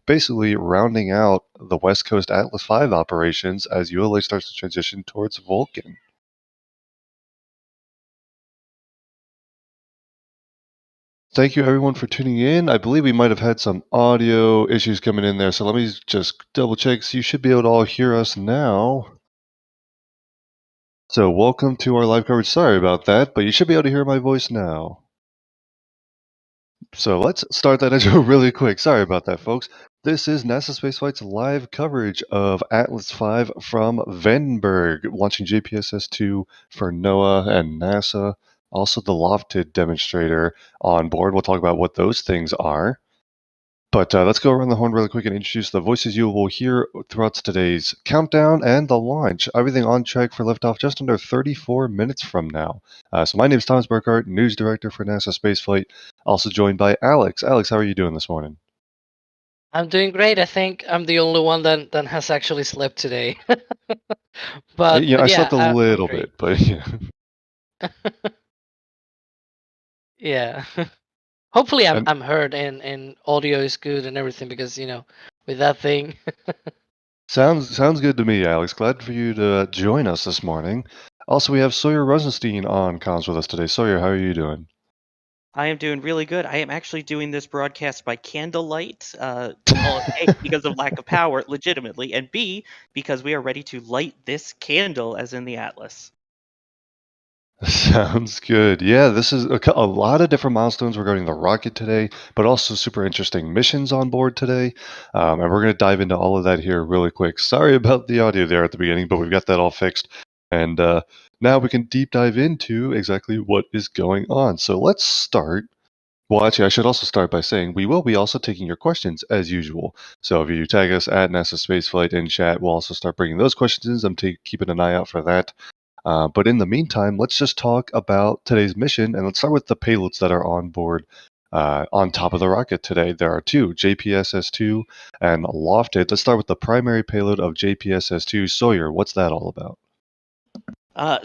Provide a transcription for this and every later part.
basically rounding out the West Coast Atlas V operations as ULA starts to transition towards Vulcan. Thank you everyone for tuning in. I believe we might have had some audio issues coming in there, so let me just double check. So you should be able to all hear us now. So welcome to our live coverage. Sorry about that, but you should be able to hear my voice now. So let's start that intro really quick. Sorry about that, folks. This is NASA Spaceflight's live coverage of Atlas V from Vandenberg, launching JPSS-2 for NOAA and NASA. Also the LOFTID demonstrator on board. We'll talk about what those things are. But let's go around the horn really quick and introduce the voices you will hear throughout today's countdown and the launch. Everything on track for liftoff just under 34 minutes from now. So my name is Thomas Burkhart, News Director for NASA Spaceflight, also joined by Alex. Alex, how are you doing this morning? I'm doing great. I think I'm the only one that has actually slept today. but I slept a little bit, but yeah. Yeah. Hopefully I'm heard and audio is good and everything because, with that thing. Sounds good to me, Alex. Glad for you to join us this morning. Also, we have Sawyer Rosenstein on comms with us today. Sawyer, how are you doing? I am doing really good. I am actually doing this broadcast by candlelight, A, because of lack of power, legitimately, and B, because we are ready to light this candle, as in the Atlas. Sounds good. Yeah, this is a lot of different milestones regarding the rocket today, but also super interesting missions on board today. And we're going to dive into all of that here really quick. Sorry about the audio there at the beginning, but we've got that all fixed. And now we can deep dive into exactly what is going on. So let's start. Well, actually, I should also start by saying we will be also taking your questions as usual. So if you tag us at NASA Spaceflight in chat, we'll also start bringing those questions in. I'm keeping an eye out for that. But in the meantime, let's just talk about today's mission, and let's start with the payloads that are on board on top of the rocket today. There are two, JPSS-2 and LOFTID. Let's start with the primary payload of JPSS-2. Sawyer, what's that all about?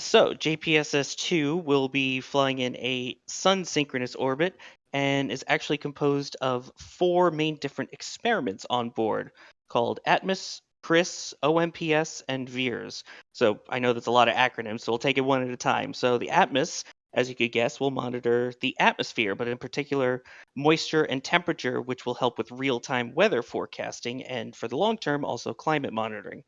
So JPSS-2 will be flying in a sun-synchronous orbit and is actually composed of 4 main different experiments on board called Atmos, CRIS, OMPS, and VIRS. So I know that's a lot of acronyms, so we'll take it one at a time. So the Atmos, as you could guess, will monitor the atmosphere, but in particular moisture and temperature, which will help with real-time weather forecasting and for the long term also climate monitoring.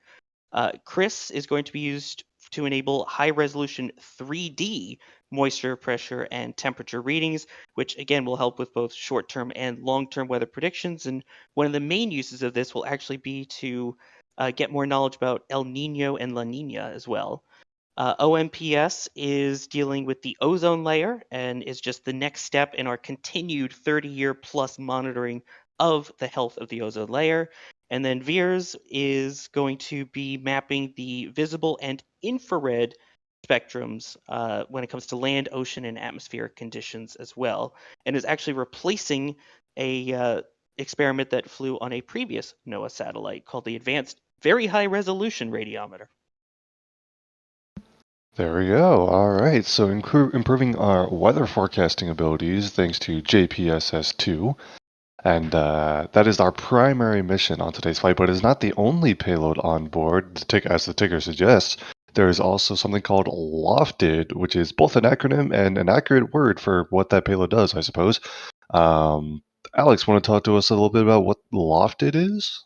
CRIS is going to be used to enable high-resolution 3D moisture, pressure, and temperature readings, which again will help with both short-term and long-term weather predictions. And one of the main uses of this will actually be to get more knowledge about El Nino and La Nina as well. OMPS is dealing with the ozone layer and is just the next step in our continued 30-year plus monitoring of the health of the ozone layer. And then VIRS is going to be mapping the visible and infrared spectrums when it comes to land, ocean, and atmospheric conditions as well, and is actually replacing a experiment that flew on a previous NOAA satellite called the Advanced Very High Resolution Radiometer. There we go. All right. So improving our weather forecasting abilities thanks to JPSS-2. And that is our primary mission on today's flight, but it's not the only payload on board. As the ticker suggests, there is also something called LOFTID, which is both an acronym and an accurate word for what that payload does, I suppose. Alex, want to talk to us a little bit about what LOFTID is?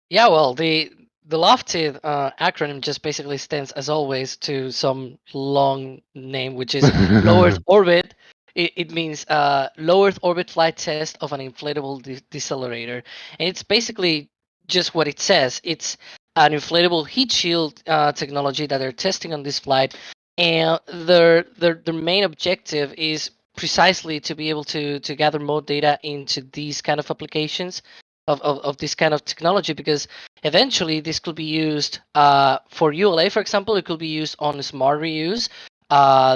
Yeah, well, the LOFTID acronym just basically stands, as always, to some long name, which is Low Earth Orbit. It means Low Earth Orbit Flight Test of an Inflatable Decelerator. And it's basically just what it says. It's an inflatable heat shield technology that they're testing on this flight. And their main objective is precisely to be able to gather more data into these kind of applications of this kind of technology, because eventually this could be used for ULA, for example. It could be used on smart reuse.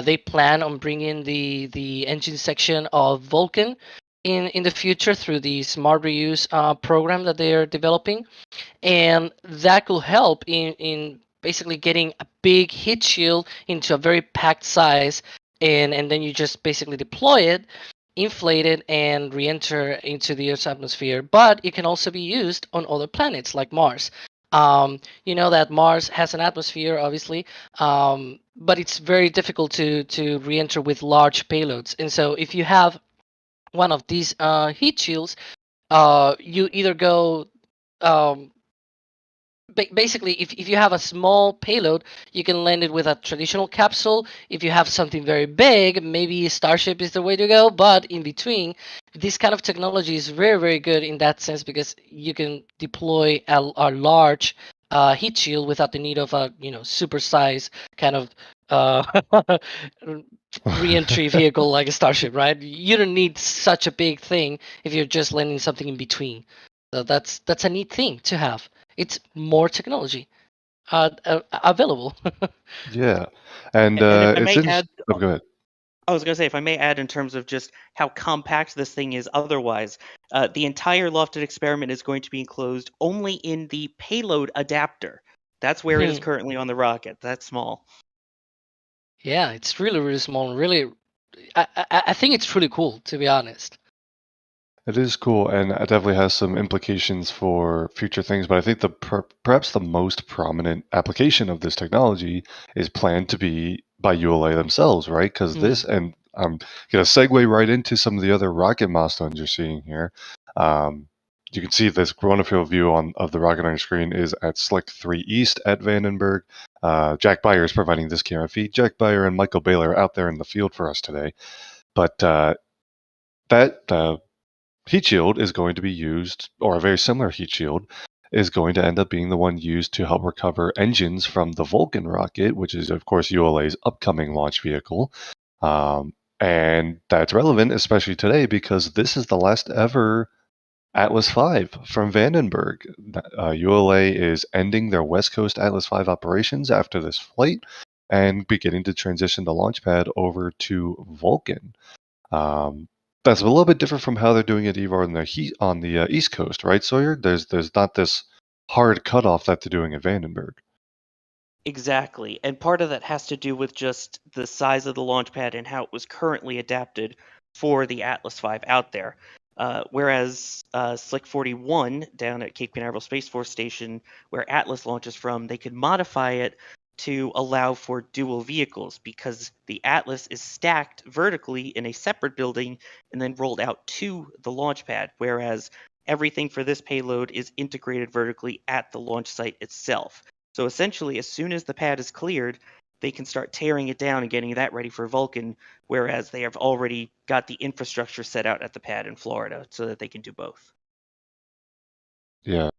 They plan on bringing the engine section of Vulcan in the future through the smart reuse program that they are developing, and that could help in basically getting a big heat shield into a very packed size, and then you just basically deploy it. inflate it and re-enter into the Earth's atmosphere. But it can also be used on other planets like Mars. You know that Mars has an atmosphere, obviously, but it's very difficult to re-enter with large payloads. And so if you have one of these heat shields, you either go um, basically, if you have a small payload, you can land it with a traditional capsule. If you have something very big, maybe Starship is the way to go. But in between, this kind of technology is very, very good in that sense because you can deploy a large heat shield without the need of a super size kind of re-entry vehicle like a Starship, right? You don't need such a big thing if you're just landing something in between. So that's a neat thing to have. It's more technology available. Yeah, and And if I it's may in. add, Oh, go ahead. I was going to say, if I may add in terms of just how compact this thing is otherwise, the entire LOFTID experiment is going to be enclosed only in the payload adapter. That's where it is currently on the rocket. That's small. Yeah, it's really, really small. Really, I think it's really cool, to be honest. It is cool, and it definitely has some implications for future things. But I think perhaps the most prominent application of this technology is planned to be by ULA themselves, right? Because this, and I'm going to segue right into some of the other rocket milestones you're seeing here. You can see this wonderful view of the rocket on your screen is at Slick 3 East at Vandenberg. Jack Beyer is providing this camera feed. Jack Beyer and Michael Baylor are out there in the field for us today. But that heat shield is going to be used, or a very similar heat shield is going to end up being the one used to help recover engines from the Vulcan rocket, which is, of course, ULA's upcoming launch vehicle. And that's relevant, especially today, because this is the last ever Atlas V from Vandenberg. ULA is ending their West Coast Atlas V operations after this flight and beginning to transition the launch pad over to Vulcan. That's a little bit different from how they're doing it even on the East Coast, right, Sawyer? There's not this hard cutoff that they're doing at Vandenberg. Exactly. And part of that has to do with just the size of the launch pad and how it was currently adapted for the Atlas V out there. Whereas Slick 41 down at Cape Canaveral Space Force Station, where Atlas launches from, they could modify it to allow for dual vehicles because the Atlas is stacked vertically in a separate building and then rolled out to the launch pad, whereas everything for this payload is integrated vertically at the launch site itself. So essentially, as soon as the pad is cleared, they can start tearing it down and getting that ready for Vulcan, whereas they have already got the infrastructure set out at the pad in Florida so that they can do both. Yeah.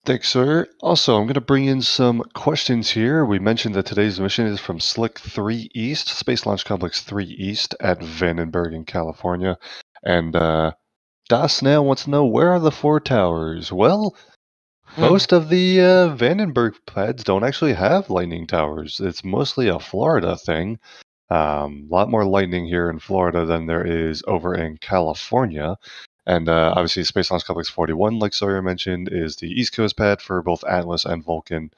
Thanks, sir. Also, I'm going to bring in some questions here. We mentioned that today's mission is from Slick 3 East, Space Launch Complex 3 East at Vandenberg in California. And Das Snail wants to know, where are the 4 towers? Well, most of the Vandenberg pads don't actually have lightning towers. It's mostly a Florida thing. A lot more lightning here in Florida than there is over in California. And obviously, Space Launch Complex 41, like Sawyer mentioned, is the East Coast pad for both Atlas and Vulcan.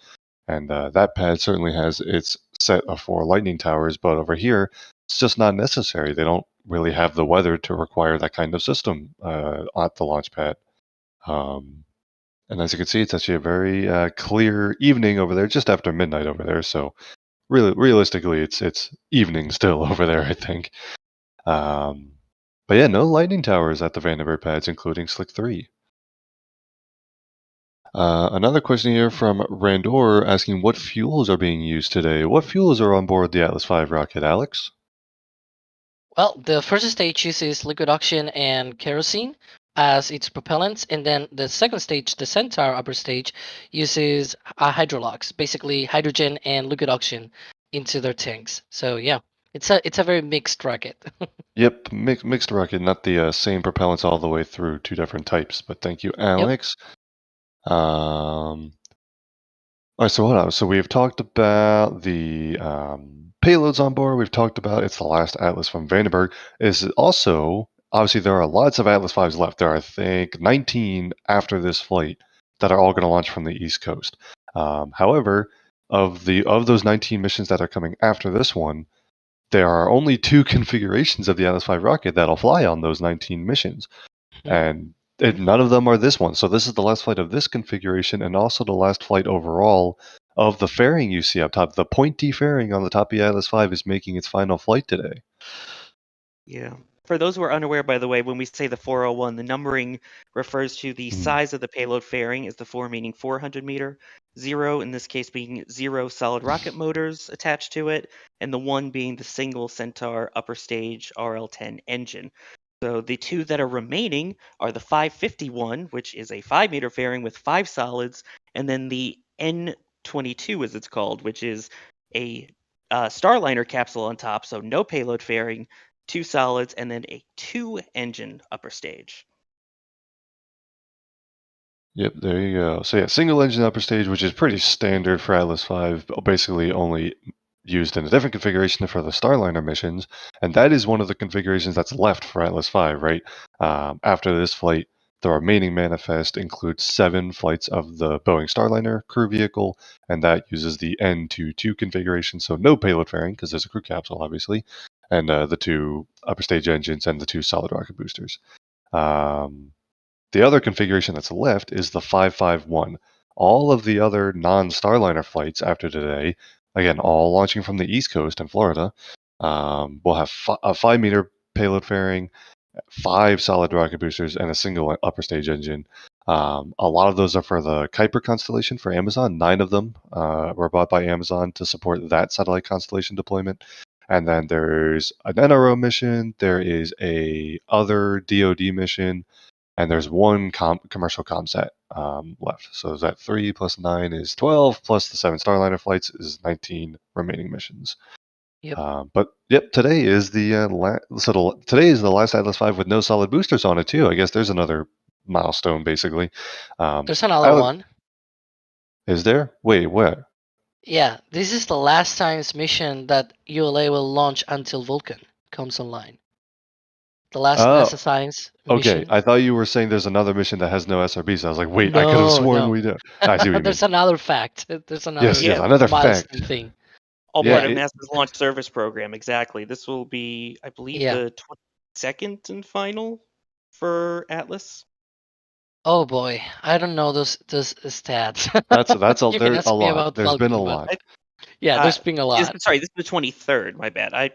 And that pad certainly has its set of 4 lightning towers, but over here, it's just not necessary. They don't really have the weather to require that kind of system at the launch pad. And as you can see, it's actually a very clear evening over there, just after midnight over there. So really, realistically, it's evening still over there, I think. But yeah, no lightning towers at the Vandenberg pads, including Slick 3. Another question here from Randor asking what fuels are being used today. What fuels are on board the Atlas V rocket, Alex? Well, the first stage uses liquid oxygen and kerosene as its propellants, and then the second stage, the Centaur upper stage, uses hydrolox, basically hydrogen and liquid oxygen into their tanks. So yeah, it's a very mixed rocket. Yep, mixed rocket, not the same propellants all the way through 2 different types. But thank you, Alex. All right, so what else? So we've talked about the payloads on board. We've talked about it's the last Atlas from Vandenberg. Is also, obviously, there are lots of Atlas 5s left. There are, I think, 19 after this flight that are all going to launch from the East Coast. However, of those 19 missions that are coming after this one, there are only 2 configurations of the Atlas V rocket that'll fly on those 19 missions. And none of them are this one. So this is the last flight of this configuration and also the last flight overall of the fairing you see up top. The pointy fairing on the top of the Atlas V is making its final flight today. Yeah. For those who are unaware, by the way, when we say the 401, the numbering refers to the size of the payload fairing, is the 4 meaning 400 meter, 0 in this case being 0 solid rocket motors attached to it, and the 1 being the single Centaur upper stage RL-10 engine. So the 2 that are remaining are the 551, which is a 5 meter fairing with 5 solids, and then the N22, as it's called, which is a Starliner capsule on top, so no payload fairing, 2 solids, and then a 2-engine upper stage. Yep, there you go. So yeah, single engine upper stage, which is pretty standard for Atlas V, basically only used in a different configuration for the Starliner missions, and that is one of the configurations that's left for Atlas V, right? After this flight, the remaining manifest includes 7 flights of the Boeing Starliner crew vehicle, and that uses the N22 configuration, so no payload fairing, because there's a crew capsule, obviously, and the 2 upper stage engines and the 2 solid rocket boosters. The other configuration that's left is the 551. All of the other non-Starliner flights after today, again, all launching from the East Coast in Florida, will have a 5 meter payload fairing, 5 solid rocket boosters, and a single upper stage engine. A lot of those are for the Kuiper constellation for Amazon. 9 of them were bought by Amazon to support that satellite constellation deployment. And then there's an NRO mission, there is a other DoD mission, and there's 1 commercial ComSat left. So is that 3 plus 9 is 12, plus the 7 Starliner flights is 19 remaining missions. Yep. But yep, today is the today is the last Atlas V with no solid boosters on it too. I guess there's another milestone basically. There's another one. Is there? Wait, where? Yeah, this is the last time's mission that ULA will launch until Vulcan comes online. The last NASA science mission. Okay, I thought you were saying there's another mission that has no SRBs. I was like, wait, I could have sworn we do. I see what you There's mean. another fact. There's another yes, another milestone fact. thing. All part of NASA's launch service program, exactly. This will be, I believe, the 22nd and final for Atlas. Oh boy, I don't know those stats. That's You can ask a me lot. about There's Vulcan, been a lot. Yeah, there's been a lot. Sorry, this is the 23rd. My bad. I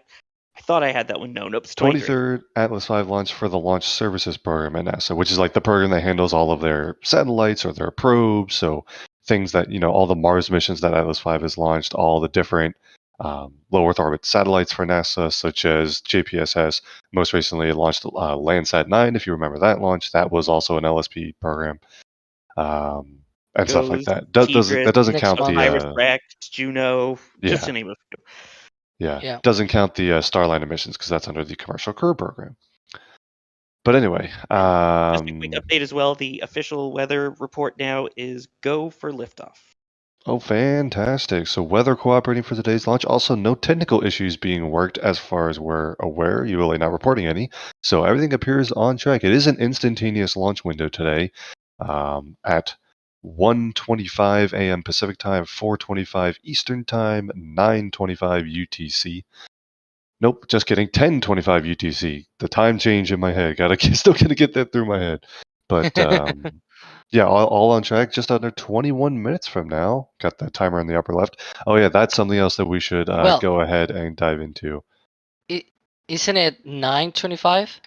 thought I had that one. No, nope. It's 23rd Atlas V launch for the Launch Services Program at NASA, which is like the program that handles all of their satellites or their probes. So things that, all the Mars missions that Atlas V has launched, all the different low Earth orbit satellites for NASA, such as JPSS. Most recently, it launched Landsat 9. If you remember that launch, that was also an LSP program. And stuff like that. That doesn't count the Osiris-Rex, Juno, just to name a few. Yeah, doesn't count the Starliner missions because that's under the Commercial Crew Program. But anyway, just a quick update as well. The official weather report now is go for liftoff. Oh, fantastic! So weather cooperating for today's launch. Also, no technical issues being worked as far as we're aware. ULA not reporting any, so everything appears on track. It is an instantaneous launch window today at 1:25 a.m. Pacific time, 4:25 Eastern time, 9:25 UTC. Nope, just kidding. 10:25 UTC. The time change in my head. Still gonna get that through my head. But yeah, all on track. Just under 21 minutes from now. Got that timer on the upper left. Oh yeah, that's something else that we should go ahead and dive into. Isn't it 9:25?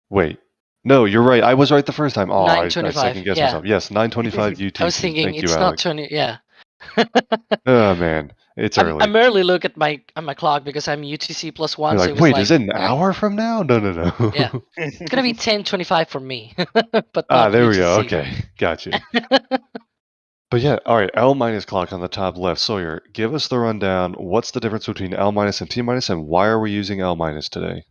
Wait. No, you're right. I was right the first time. Oh, I second guessed myself. Yes, 9:25 UTC. I was thinking Thank it's you, not Alex. 20. Yeah. Oh man, it's early. I merely look at my clock because I'm UTC plus 1. You're like, wait, is it an hour from now? No. Yeah, it's gonna be 10:25 for me, but not there UTC. we go. Okay, gotcha. But yeah, all right, L minus clock on the top left. Sawyer, give us the rundown. What's the difference between L minus and T minus, and why are we using L minus today?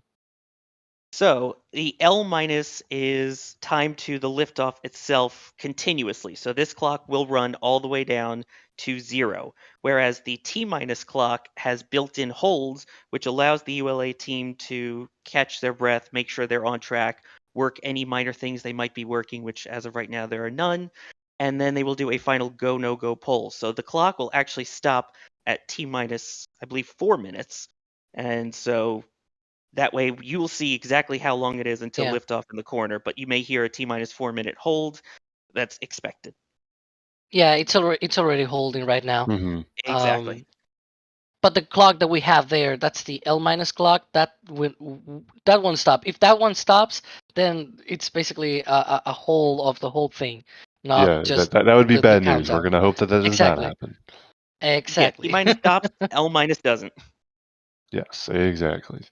So the L minus is timed to the liftoff itself continuously. So this clock will run all the way down to 0, whereas the T minus clock has built-in holds, which allows the ULA team to catch their breath, make sure they're on track, work any minor things they might be working, which as of right now there are none, and then they will do a final go, no-go poll. So the clock will actually stop at T-minus, I believe, 4 minutes. And so that way you will see exactly how long it is until Yeah. liftoff in the corner, but you may hear a T-minus 4 minute hold. That's expected. Yeah, it's already holding right now. Mm-hmm. Exactly. But the clock that we have there, that's the L minus clock. That won't stop. If that one stops, then it's basically a whole of the whole thing, not Yeah, just that would be the bad news. We're countdown. gonna hope that that does not Exactly. happen. Yeah, Exactly. T-minus stops, L- doesn't. Yes, exactly.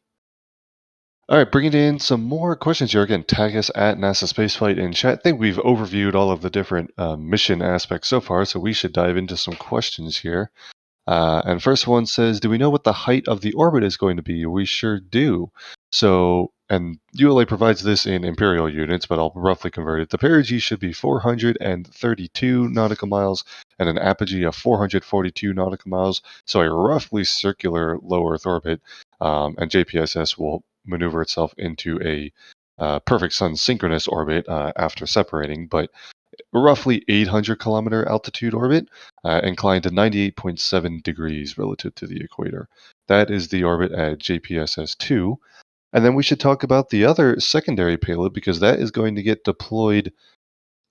All right, bringing in some more questions here. Again, tag us at NASASpaceflight in chat. I think we've overviewed all of the different mission aspects so far, so we should dive into some questions here. And first one says, do we know what the height of the orbit is going to be? We sure do. So, and ULA provides this in imperial units, but I'll roughly convert it. The perigee should be 432 nautical miles and an apogee of 442 nautical miles. So a roughly circular low Earth orbit. And JPSS will maneuver itself into a perfect sun synchronous orbit after separating, but roughly 800 kilometer altitude orbit, inclined to 98.7 degrees relative to the equator. That is the orbit at JPSS-2. And then we should talk about the other secondary payload because that is going to get deployed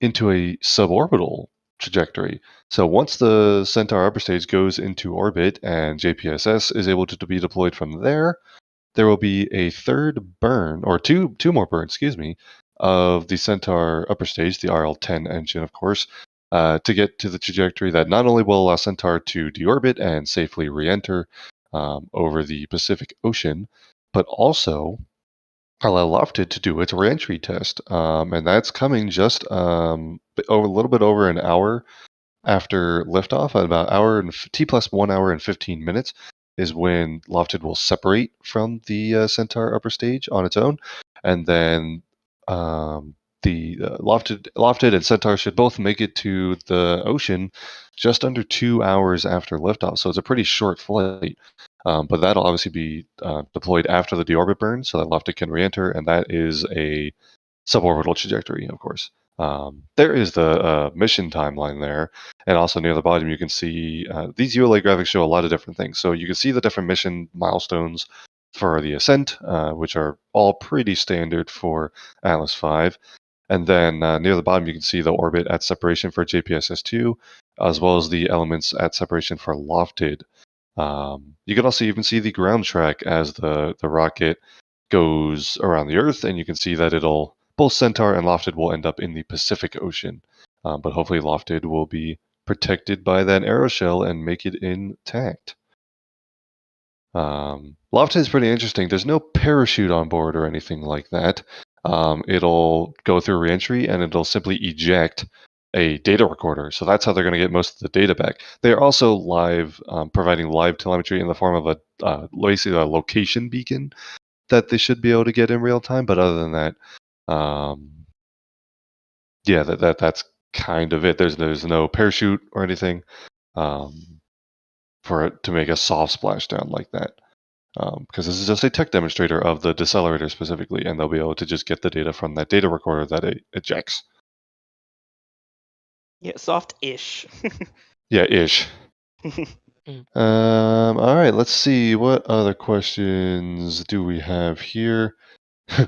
into a suborbital trajectory. So once the Centaur upper stage goes into orbit and JPSS is able to be deployed from there, there will be a third burn, or two more burns, excuse me, of the Centaur upper stage, the RL-10 engine, of course, to get to the trajectory that not only will allow Centaur to deorbit and safely re-enter over the Pacific Ocean, but also allow LOFTID to do its re-entry test. And that's coming just a little bit over an hour after liftoff, at about hour and T plus 1 hour and 15 minutes, is when LOFTID will separate from the Centaur upper stage on its own, and then the LOFTID and Centaur should both make it to the ocean just under 2 hours after liftoff. So it's a pretty short flight. But that'll obviously be deployed after the deorbit burn, so that LOFTID can re-enter, and that is a suborbital trajectory, of course. There is the mission timeline there, and also near the bottom you can see these ULA graphics show a lot of different things. So you can see the different mission milestones for the ascent, which are all pretty standard for Atlas V. And then near the bottom you can see the orbit at separation for JPSS-2, as well as the elements at separation for LOFTID. You can also even see the ground track as the rocket goes around the Earth, and you can see that both Centaur and LOFTID will end up in the Pacific Ocean. But hopefully LOFTID will be protected by that aeroshell and make it intact. LOFTID is pretty interesting. There's no parachute on board or anything like that. It'll go through reentry and it'll simply eject a data recorder. So that's how they're going to get most of the data back. They are also providing live telemetry in the form of basically a location beacon that they should be able to get in real time. But other than that, yeah, that's kind of it. There's no parachute or anything for it to make a soft splashdown like that. Because this is just a tech demonstrator of the decelerator specifically, and they'll be able to just get the data from that data recorder that it ejects. Yeah, soft-ish. Yeah, ish. All right, let's see. What other questions do we have here? All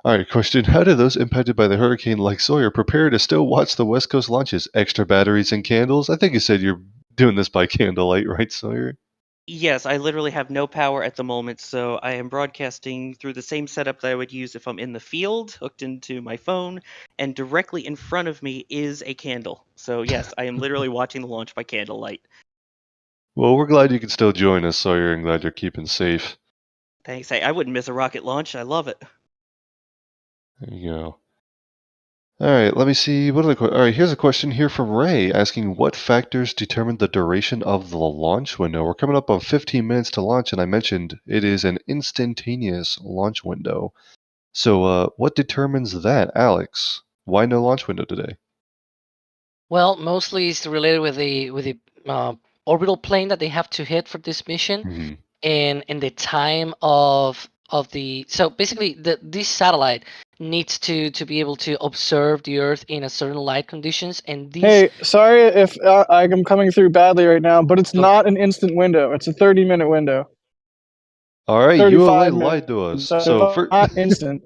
right, question. How do those impacted by the hurricane like Sawyer prepare to still watch the West Coast launches? Extra batteries and candles? I think you said you're doing this by candlelight, right, Sawyer? Yes, I literally have no power at the moment, so I am broadcasting through the same setup that I would use if I'm in the field, hooked into my phone, and directly in front of me is a candle. So yes, I am literally watching the launch by candlelight. Well, we're glad you can still join us, Sawyer, and glad you're keeping safe. Thanks. I wouldn't miss a rocket launch. I love it. There you go. All right, let me see. All right, here's a question here from Ray asking what factors determine the duration of the launch window. We're coming up on 15 minutes to launch, and I mentioned it is an instantaneous launch window. So, what determines that, Alex? Why no launch window today? Well, mostly it's related with the orbital plane that they have to hit for this mission, Mm-hmm. and the time of the. So basically, this satellite needs to be able to observe the Earth in a certain light conditions, and these. Hey, sorry if I'm coming through badly right now, but it's Oh. not an instant window. It's a 30-minute window. All right, 35 ULA lied to us. minutes. So So not instant.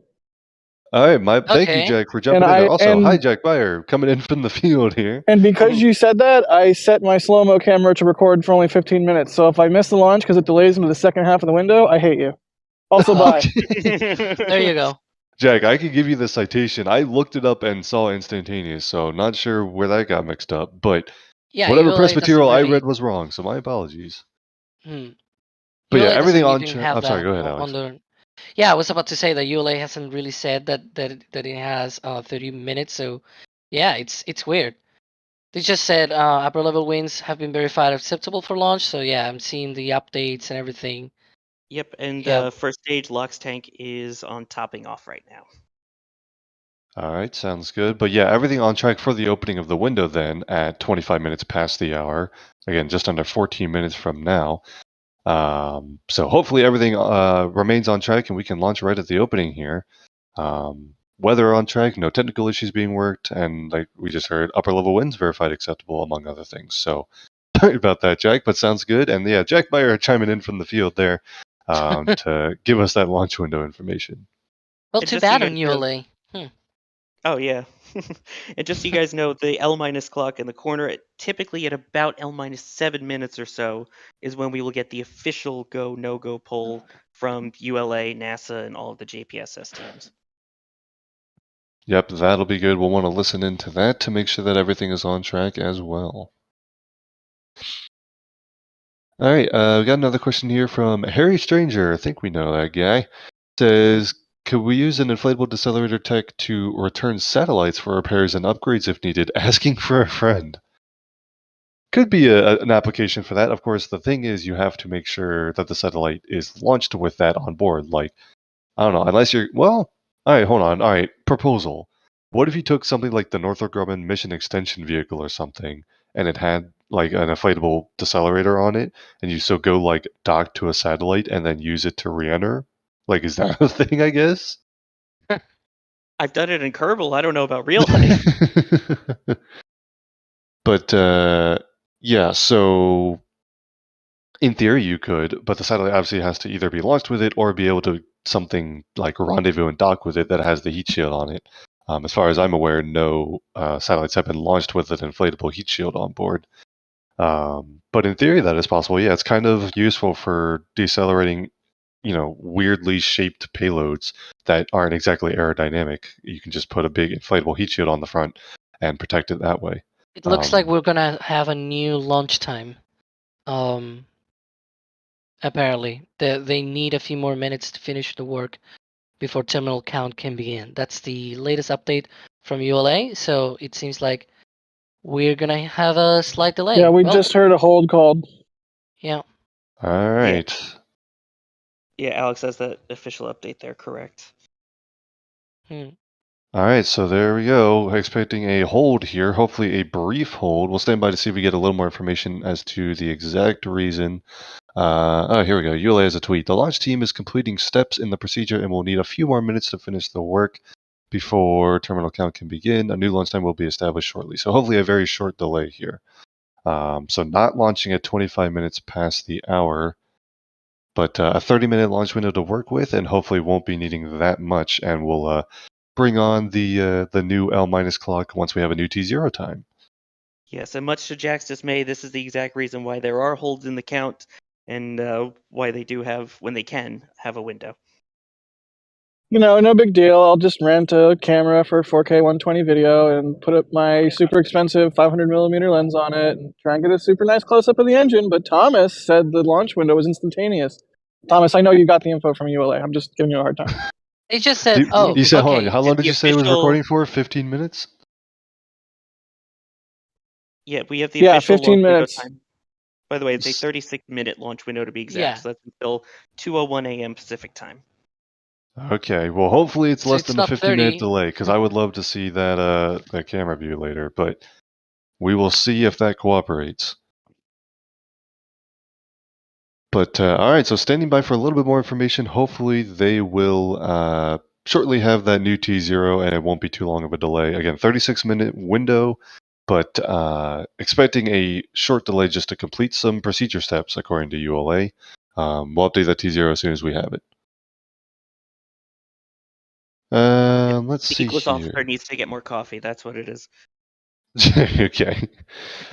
all right, thank you, Okay. Jack, for jumping in there. Also, and hi, Jack Beyer, coming in from the field here. and because you said that, I set my slow-mo camera to record for only 15 minutes. So if I miss the launch because it delays into the second half of the window, I hate you. Also, bye. Okay. There you go. Jack, I could give you the citation. I looked it up and saw instantaneous, so not sure where that got mixed up. But Yeah, whatever ULA press doesn't material I really- read was wrong, so my apologies. Hmm. But yeah, ULA everything doesn't on. even have I'm sorry. that Go ahead, on Alex. the. Yeah, I was about to say that ULA hasn't really said that it has 30 minutes. So yeah, it's weird. They just said upper level winds have been verified acceptable for launch. So yeah, I'm seeing the updates and everything. Yep, and Yeah. first stage LOX tank is on topping off right now. All right, sounds good. But yeah, everything on track for the opening of the window then at 25 minutes past the hour. Again, just under 14 minutes from now. So hopefully everything remains on track and we can launch right at the opening here. Weather on track, no technical issues being worked, and like we just heard, upper level winds verified acceptable, among other things. So sorry about that, Jack, but sounds good. And yeah, Jack Meyer chiming in from the field there to give us that launch window information. Well, And too just so you bad on guys know- ULA. Oh yeah, and just so you guys know, the L- clock in the corner, typically at about L-7 minutes or so, is when we will get the official go no go poll from ULA, NASA, and all of the JPSS teams. Yep, that'll be good. We'll want to listen into that to make sure that everything is on track as well. All right, we got another question here from Harry Stranger. I think we know that guy. Says, could we use an inflatable decelerator tech to return satellites for repairs and upgrades if needed? Asking for a friend. Could be an application for that. Of course, the thing is you have to make sure that the satellite is launched with that on board. Like, I don't know, unless you're, well, all right, hold on. All right, proposal. What if you took something like the Northrop Grumman mission extension vehicle or something, and it had like an inflatable decelerator on it, and you still go like dock to a satellite and then use it to re-enter? Like, is that a thing, I guess? I've done it in Kerbal. I don't know about real life. But yeah, so in theory you could, but the satellite obviously has to either be launched with it or be able to something like rendezvous and dock with it that has the heat shield on it. As far as I'm aware, no satellites have been launched with an inflatable heat shield on board. But in theory, that is possible. Yeah, it's kind of useful for decelerating, weirdly shaped payloads that aren't exactly aerodynamic. You can just put a big inflatable heat shield on the front and protect it that way. It looks like we're gonna have a new launch time. Apparently, they need a few more minutes to finish the work before terminal count can begin. That's the latest update from ULA. So it seems like we're gonna have a slight delay. Yeah, we just heard a hold called. Yeah. All right. Yeah, Alex has that official update there, correct. All right, so there we go. Expecting a hold here, hopefully a brief hold. We'll stand by to see if we get a little more information as to the exact reason. Here we go. ULA has a tweet. The launch team is completing steps in the procedure and will need a few more minutes to finish the work before terminal count can begin. A new launch time will be established shortly. So hopefully a very short delay here. So not launching at 25 minutes past the hour, but a 30-minute launch window to work with, and hopefully won't be needing that much, and we'll bring on the new L- clock once we have a new T0 time. Yes, and much to Jack's dismay, this is the exact reason why there are holds in the count, and why they do have, when they can, have a window. No big deal. I'll just rent a camera for 4K 120 video and put up my super expensive 500mm lens on it and try and get a super nice close up of the engine. But Thomas said the launch window was instantaneous. Thomas, I know you got the info from ULA. I'm just giving you a hard time. They just said, You said, okay. hold on, how long did The you say it was official- recording for? 15 minutes? Yeah, we have the Yeah, official 15 launch window minutes. time. By the way, it's a 36-minute launch window to be exact, Yeah. so that's until 2:01 a.m. Pacific time. Okay, well, hopefully it's So less it's than a not 15-minute 30. delay, because I would love to see that camera view later, but we will see if that cooperates. But all right, so standing by for a little bit more information. Hopefully they will shortly have that new T0, and it won't be too long of a delay. Again, 36-minute window, but expecting a short delay just to complete some procedure steps, according to ULA. We'll update that T0 as soon as we have it. Let's The see Equus here. officer needs to get more coffee. That's what it is. Okay.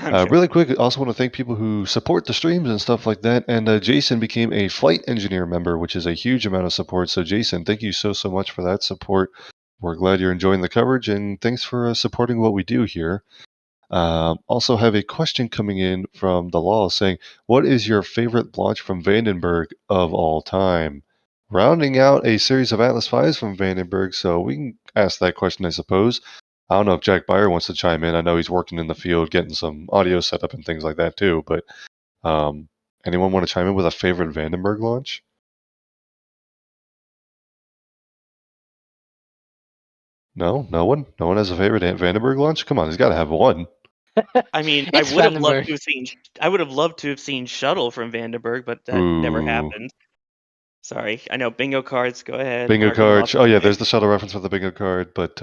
Really quick, I also want to thank people who support the streams and stuff like that. And Jason became a flight engineer member, which is a huge amount of support. So Jason, thank you so much for that support. We're glad you're enjoying the coverage, and thanks for supporting what we do here. Also have a question coming in from the law saying, what is your favorite launch from Vandenberg of all time? Rounding out a series of Atlas V's from Vandenberg, so we can ask that question, I suppose. I don't know if Jack Byer wants to chime in. I know he's working in the field getting some audio set up and things like that too, but anyone want to chime in with a favorite Vandenberg launch? No? No one? No one has a favorite Vandenberg launch? Come on, he's got to have one. I mean, It's I would have loved Vandenberg. to have seen. I would have loved to have seen Shuttle from Vandenberg, but that never Ooh. happened. Sorry, I know bingo cards. Go ahead. Bingo mark 'em card. off. Oh yeah, there's the shuttle reference for the bingo card, but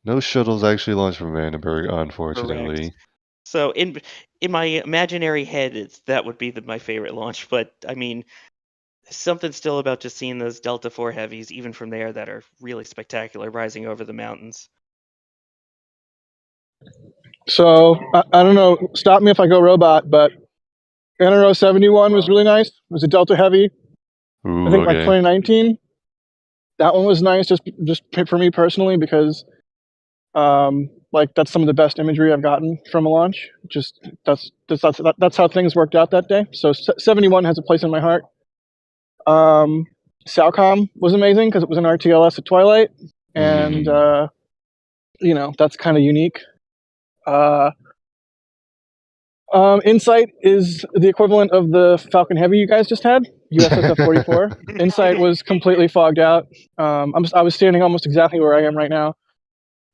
no shuttles actually launched from Vandenberg, unfortunately. Correct. So in my imaginary head, that would be my favorite launch. But I mean, something still about just seeing those Delta IV heavies, even from there, that are really spectacular, rising over the mountains. So I don't know. Stop me if I go robot, but NRO 71 was really nice. It was a Delta Heavy. Ooh, I think like okay. 2019. That one was nice, just for me personally, because like that's some of the best imagery I've gotten from a launch. Just that's how things worked out that day. So 71 has a place in my heart. Salcom was amazing because it was an RTLS at twilight, and you know, that's kind of unique. Insight is the equivalent of the Falcon Heavy you guys just had, USSF-44. Insight was completely fogged out. I was standing almost exactly where I am right now,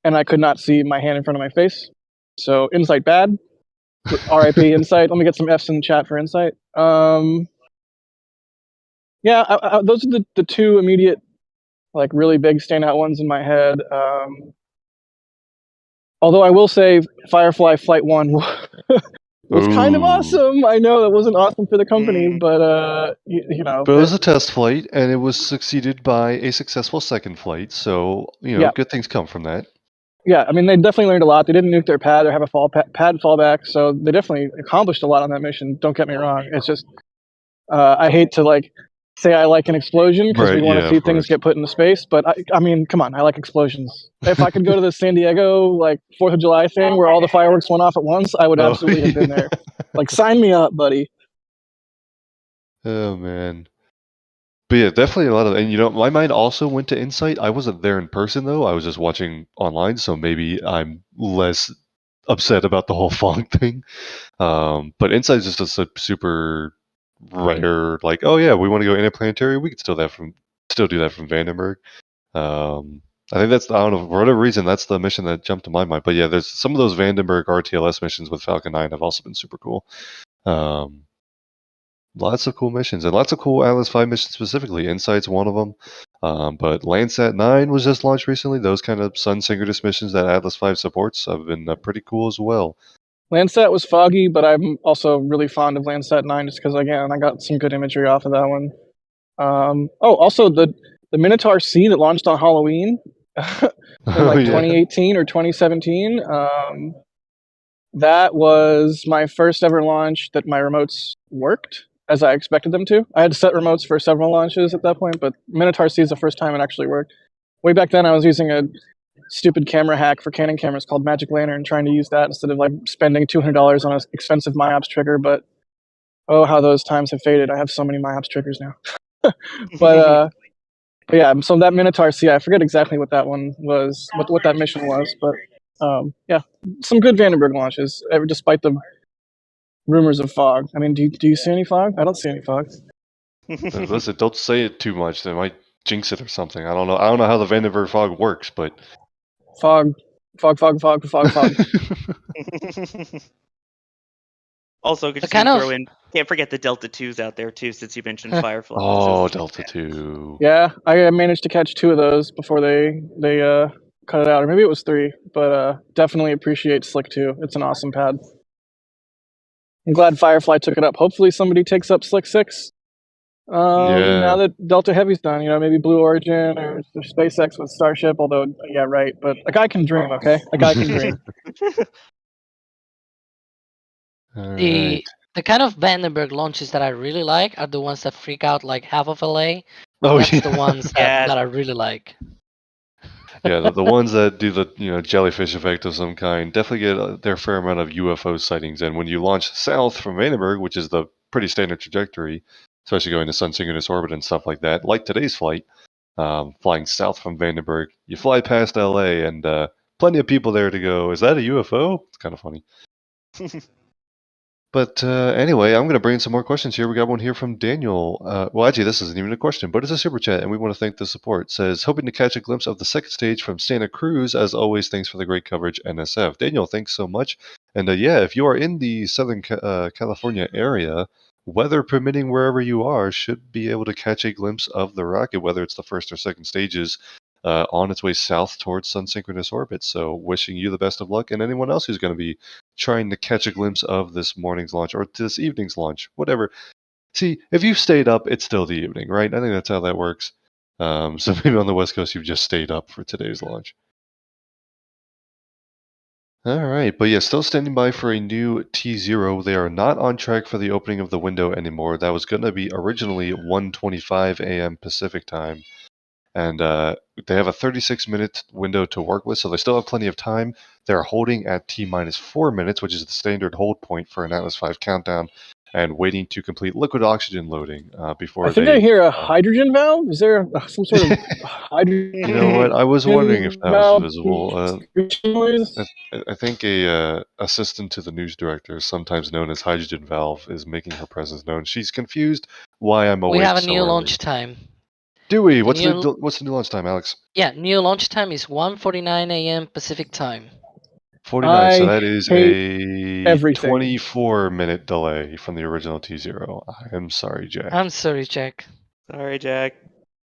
and I could not see my hand in front of my face. So Insight bad. RIP Insight. Let me get some Fs in the chat for Insight. Yeah, those are the two immediate, like, really big standout ones in my head. Although I will say Firefly Flight 1 was kind of awesome. I know that wasn't awesome for the company, but you know. But it was a test flight, and it was succeeded by a successful second flight. So good things come from that. Yeah, I mean, they definitely learned a lot. They didn't nuke their pad or have a pad fallback, so they definitely accomplished a lot on that mission. Don't get me wrong. It's just I hate to say I like an explosion because we want to see things get put into space. But I mean, come on, I like explosions. If I could go to the San Diego 4th of July thing where all the fireworks went off at once, I would absolutely have been there. Sign me up, buddy. Oh man. But yeah, definitely a lot of, and my mind also went to Insight. I wasn't there in person though. I was just watching online, so maybe I'm less upset about the whole fog thing. But Insight is just a super rare, oh yeah, we want to go interplanetary. We could still do that from Vandenberg. I think I don't know, for whatever reason, that's the mission that jumped to my mind. But yeah, there's some of those Vandenberg RTLS missions with Falcon 9 have also been super cool. Lots of cool missions and lots of cool Atlas V missions specifically. Insight's one of them. But Landsat 9 was just launched recently. Those kind of sun synchronous missions that Atlas V supports have been pretty cool as well. Landsat was foggy, but I'm also really fond of Landsat 9 just because, again, I got some good imagery off of that one. Also the Minotaur C that launched on Halloween in 2018 or 2017. That was my first ever launch that my remotes worked as I expected them to. I had set remotes for several launches at that point, but Minotaur C is the first time it actually worked. Way back then, I was using a stupid camera hack for Canon cameras called Magic Lantern, trying to use that instead of spending $200 on an expensive MIOPS trigger. But oh, how those times have faded! I have so many MIOPS triggers now. But yeah, so that Minotaur C, I forget exactly what that one was, what that mission was, but yeah, some good Vandenberg launches, despite the rumors of fog. I mean, do you see any fog? I don't see any fog. Listen, don't say it too much. They might jinx it or something. I don't know. I don't know how the Vandenberg fog works, but fog. Also, The kind of can't forget the Delta 2s out there too, since you mentioned Firefly. Oh, So- Delta 2. Yeah, I managed to catch 2 of those before they cut it out, or maybe it was 3. But definitely appreciate Slick 2. It's an awesome pad. I'm glad Firefly took it up. Hopefully somebody takes up Slick 6. Yeah. Now that Delta Heavy's done, maybe Blue Origin or SpaceX with Starship. Although, yeah, right. But a guy can dream, okay? A guy can dream. All the right. the kind of Vandenberg launches that I really like are the ones that freak out like half of LA. Oh, That's yeah. the ones Yeah. that I really like. Yeah, the ones that do the jellyfish effect of some kind definitely get their fair amount of UFO sightings. And when you launch south from Vandenberg, which is the pretty standard trajectory, especially going to sun synchronous orbit and stuff like that, like today's flight, flying south from Vandenberg, you fly past LA and plenty of people there to go, is that a UFO? It's kind of funny. But anyway, I'm going to bring in some more questions here. We got one here from Daniel. Well, actually, this isn't even a question, but it's a super chat, and we want to thank the support. It says, hoping to catch a glimpse of the second stage from Santa Cruz. As always, thanks for the great coverage, NSF. Daniel, thanks so much. And yeah, if you are in the Southern California area, weather permitting wherever you are, should be able to catch a glimpse of the rocket, whether it's the first or second stages, on its way south towards sun synchronous orbit. So wishing you the best of luck, and anyone else who's going to be trying to catch a glimpse of this morning's launch or this evening's launch, whatever. See, if you've stayed up, it's still the evening, right? I think that's how that works. So maybe on the West Coast, you've just stayed up for today's launch. All right, but yeah, still standing by for a new T0. They are not on track for the opening of the window anymore. That was going to be originally 1:25 a.m. Pacific time. And they have a 36-minute window to work with, so they still have plenty of time. They're holding at T-minus 4 minutes, which is the standard hold point for an Atlas V countdown, and waiting to complete liquid oxygen loading before I think I hear a hydrogen valve. Is there some sort of hydrogen? You know what? I was wondering if that was visible. Noise? I think a assistant to the news director, sometimes known as Hydrogen Valve, is making her presence known. She's confused why I'm awake We have a so new early. launch time. Do we? The What's new- the new launch time, Alex? Yeah, new launch time is 1:49 a.m. Pacific time. 49, so I that is hate a everything. 24-minute delay from the original T0. I am sorry, Jack. I'm sorry, Jack. Sorry, Jack.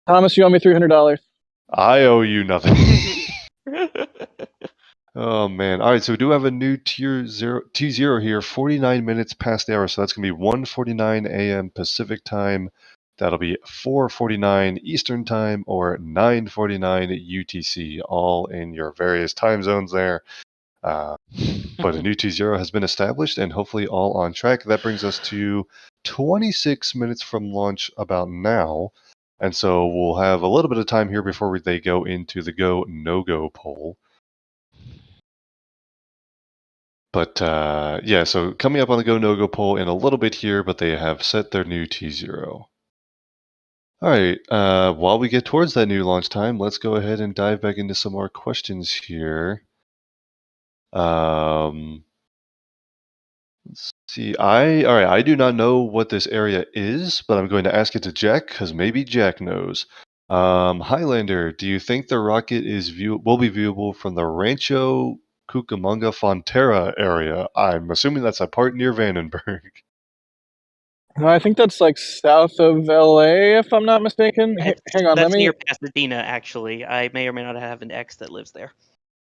Thomas, you owe me $300. I owe you nothing. Oh, man. All right, so we do have a new T0 here, 49 minutes past the hour, so that's going to be 1:49 a.m. Pacific time. That'll be 4:49 Eastern time or 9:49 UTC, all in your various time zones there. But a new T0 has been established and hopefully all on track. That brings us to 26 minutes from launch about now. And so we'll have a little bit of time here before they go into the go, no-go poll. But yeah, so coming up on the go, no-go poll in a little bit here, but they have set their new T0. All right, while we get towards that new launch time, let's go ahead and dive back into some more questions here. Let's see. I do not know what this area is, but I'm going to ask it to Jack because maybe Jack knows. Highlander, do you think the rocket will be viewable from the Rancho Cucamonga Frontera area? I'm assuming that's a part near Vandenberg. No, I think that's like south of LA, if I'm not mistaken. Hang on, That's near Pasadena, actually. I may or may not have an ex that lives there.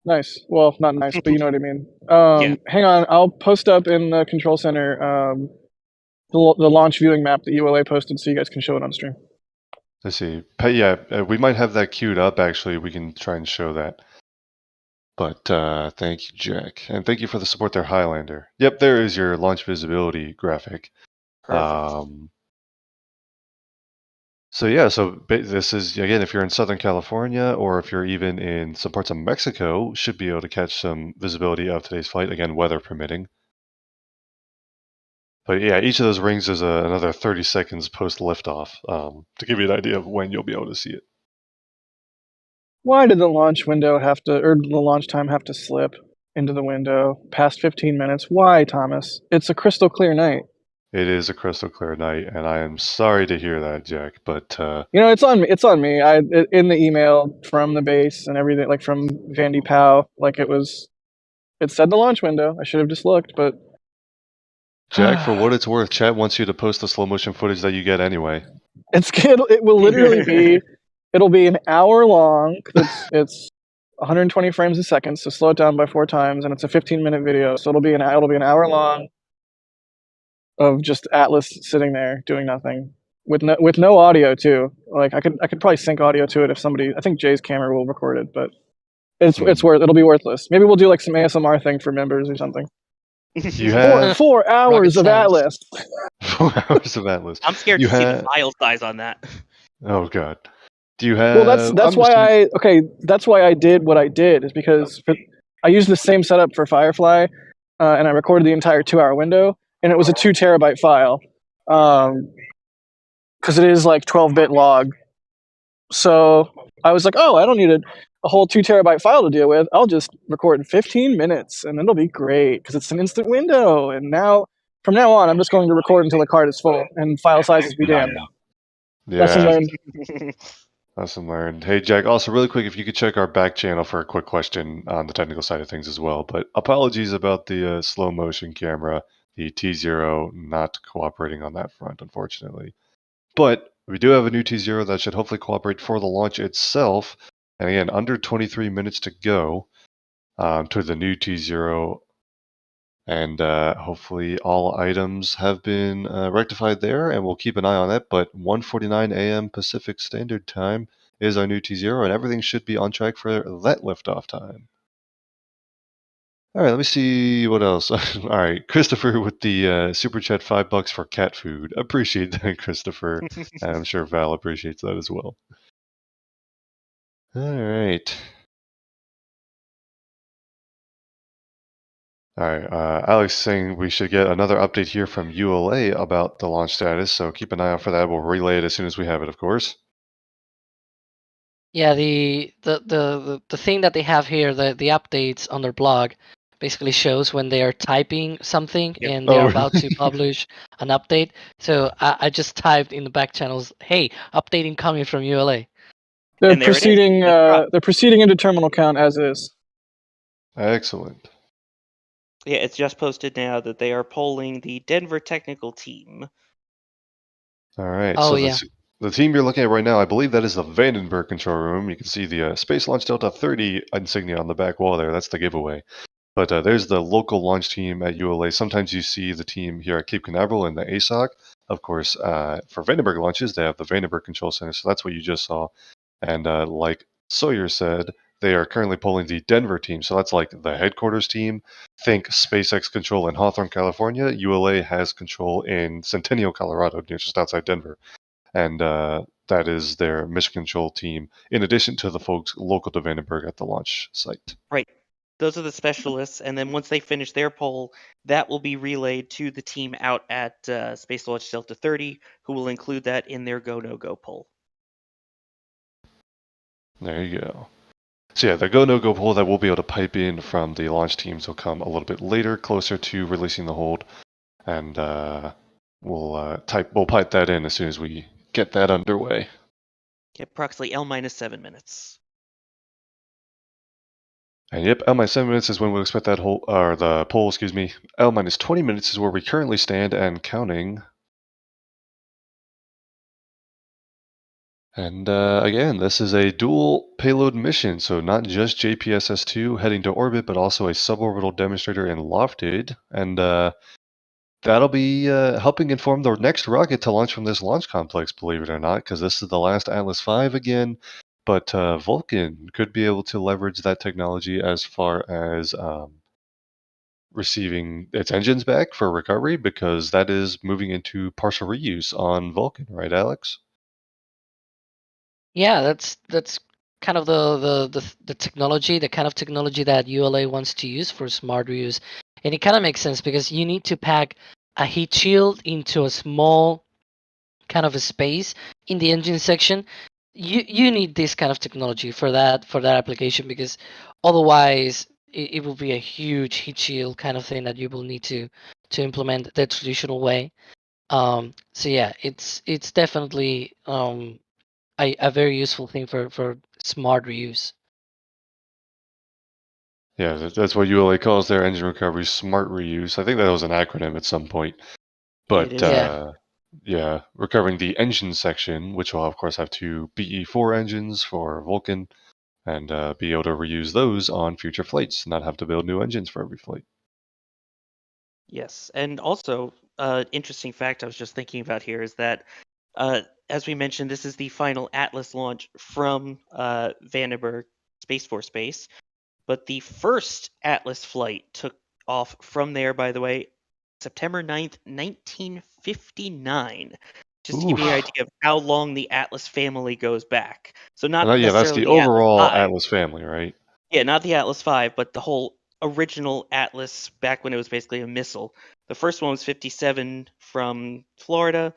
Nice. Well, not nice, but you know what I mean. Yeah. Hang on, I'll post up in the control center the launch viewing map that ULA posted, so you guys can show it on stream. Let's see. Yeah, we might have that queued up, actually. We can try and show that. But thank you, Jack. And thank you for the support there, Highlander. Yep, there is your launch visibility graphic. Perfect. So yeah, this is, again, if you're in Southern California or if you're even in some parts of Mexico, should be able to catch some visibility of today's flight, again, weather permitting. But yeah, each of those rings is another 30 seconds post liftoff to give you an idea of when you'll be able to see it. Why did the launch window the launch time have to slip into the window past 15 minutes? Why, Thomas? It's a crystal clear night. It is a crystal clear night, and I am sorry to hear that, Jack. But it's on me. It's on me. In the email from the base and everything, like from Vandy Pow, like it said the launch window. I should have just looked, but Jack, for what it's worth, chat wants you to post the slow motion footage that you get anyway. It will literally be. It'll be an hour long. 'Cause it's 120 frames a second, so slow it down by 4 times, and it's a 15-minute video. So it'll be an hour long of just Atlas sitting there doing nothing with no audio too. Like I could probably sync audio to it if somebody. I think Jay's camera will record it, but it'll be worthless. Maybe we'll do like some ASMR thing for members or something. You have 4 hours of sounds. Atlas. 4 hours of Atlas. I'm scared You to see the have- file size on that. Oh god. Do you have? Well, that's why that's why I did what I did, is because I used the same setup for Firefly, and I recorded the entire 2-hour window, and it was a 2 terabyte file, because it is like 12-bit log. So I was like, oh, I don't need a whole 2 terabyte file to deal with. I'll just record in 15 minutes, and it'll be great because it's an instant window. And from now on, I'm just going to record until the card is full and file sizes be damned. Lesson Yeah. learned. Lesson learned. Hey, Jack, also really quick, if you could check our back channel for a quick question on the technical side of things as well. But apologies about the slow motion camera, the T0 not cooperating on that front, unfortunately. But we do have a new T0 that should hopefully cooperate for the launch itself. And again, under 23 minutes to go to the new T0. And hopefully all items have been rectified there, and we'll keep an eye on that. But 1:49 a.m. Pacific Standard Time is our new T0, and everything should be on track for that liftoff time. All right, let me see what else. All right, Christopher with the super chat, $5 for cat food. Appreciate that, Christopher. And I'm sure Val appreciates that as well. All right. All right, Alex saying we should get another update here from ULA about the launch status, so keep an eye out for that. We'll relay it as soon as we have it, of course. Yeah, the thing that they have here, the updates on their blog, basically shows when they are typing something Yep. and they're Oh, about to really? publish an update. So I just typed in the back channels, "Hey, updating coming from ULA." They're And there it is. proceeding. That's right. They're proceeding into terminal count as is. Excellent. Yeah, it's just posted now that they are polling the Denver technical team. All right, Oh so yeah. the team you're looking at right now, I believe that is the Vandenberg control room. You can see the Space Launch Delta 30 insignia on the back wall there. That's the giveaway. But there's the local launch team at ULA. Sometimes you see the team here at Cape Canaveral in the ASOC. Of course, for Vandenberg launches, they have the Vandenberg Control Center, so that's what you just saw. And like Sawyer said, they are currently polling the Denver team, so that's like the headquarters team. Think SpaceX control in Hawthorne, California. ULA has control in Centennial, Colorado, just outside Denver. And that is their mission control team, in addition to the folks local to Vandenberg at the launch site. Right. Those are the specialists, and then once they finish their poll, that will be relayed to the team out at Space Launch Delta 30, who will include that in their go no go poll. There you go. So yeah, the go no go poll that we'll be able to pipe in from the launch teams will come a little bit later, closer to releasing the hold, and we'll pipe that in as soon as we get that underway. Approximately L-7 minutes. And yep, L-7 minutes is when we'll expect that the poll, excuse me. L-20 minutes is where we currently stand and counting. And again, this is a dual payload mission, so not just JPSS-2 heading to orbit, but also a suborbital demonstrator in LOFTID. And that'll be helping inform the next rocket to launch from this launch complex, believe it or not, because this is the last Atlas V again. But Vulcan could be able to leverage that technology as far as receiving its engines back for recovery, because that is moving into partial reuse on Vulcan, right, Alex? Yeah, that's kind of the technology, the kind of technology that ULA wants to use for smart reuse. And it kind of makes sense because you need to pack a heat shield into a small kind of a space in the engine section. You need this kind of technology for that application, because otherwise it will be a huge heat shield kind of thing that you will need to implement the traditional way. So yeah, it's definitely a very useful thing for smart reuse. Yeah, that's what ULA calls their engine recovery smart reuse. I think that was an acronym at some point. It But is. yeah, recovering the engine section, which will of course have two BE4 engines for Vulcan, and be able to reuse those on future flights, not have to build new engines for every flight. Yes, and also, interesting fact I was just thinking about here is that, as we mentioned, this is the final Atlas launch from Vandenberg Space Force Base, but the first Atlas flight took off from there, by the way, September 9th, 1959. Just to give you an Oof. idea of how long the Atlas family goes back. So not Yeah, that's necessarily the the Atlas overall 5. Atlas family, right? Yeah, not the Atlas V, but the whole original Atlas back when it was basically a missile. The first one was 57 from Florida.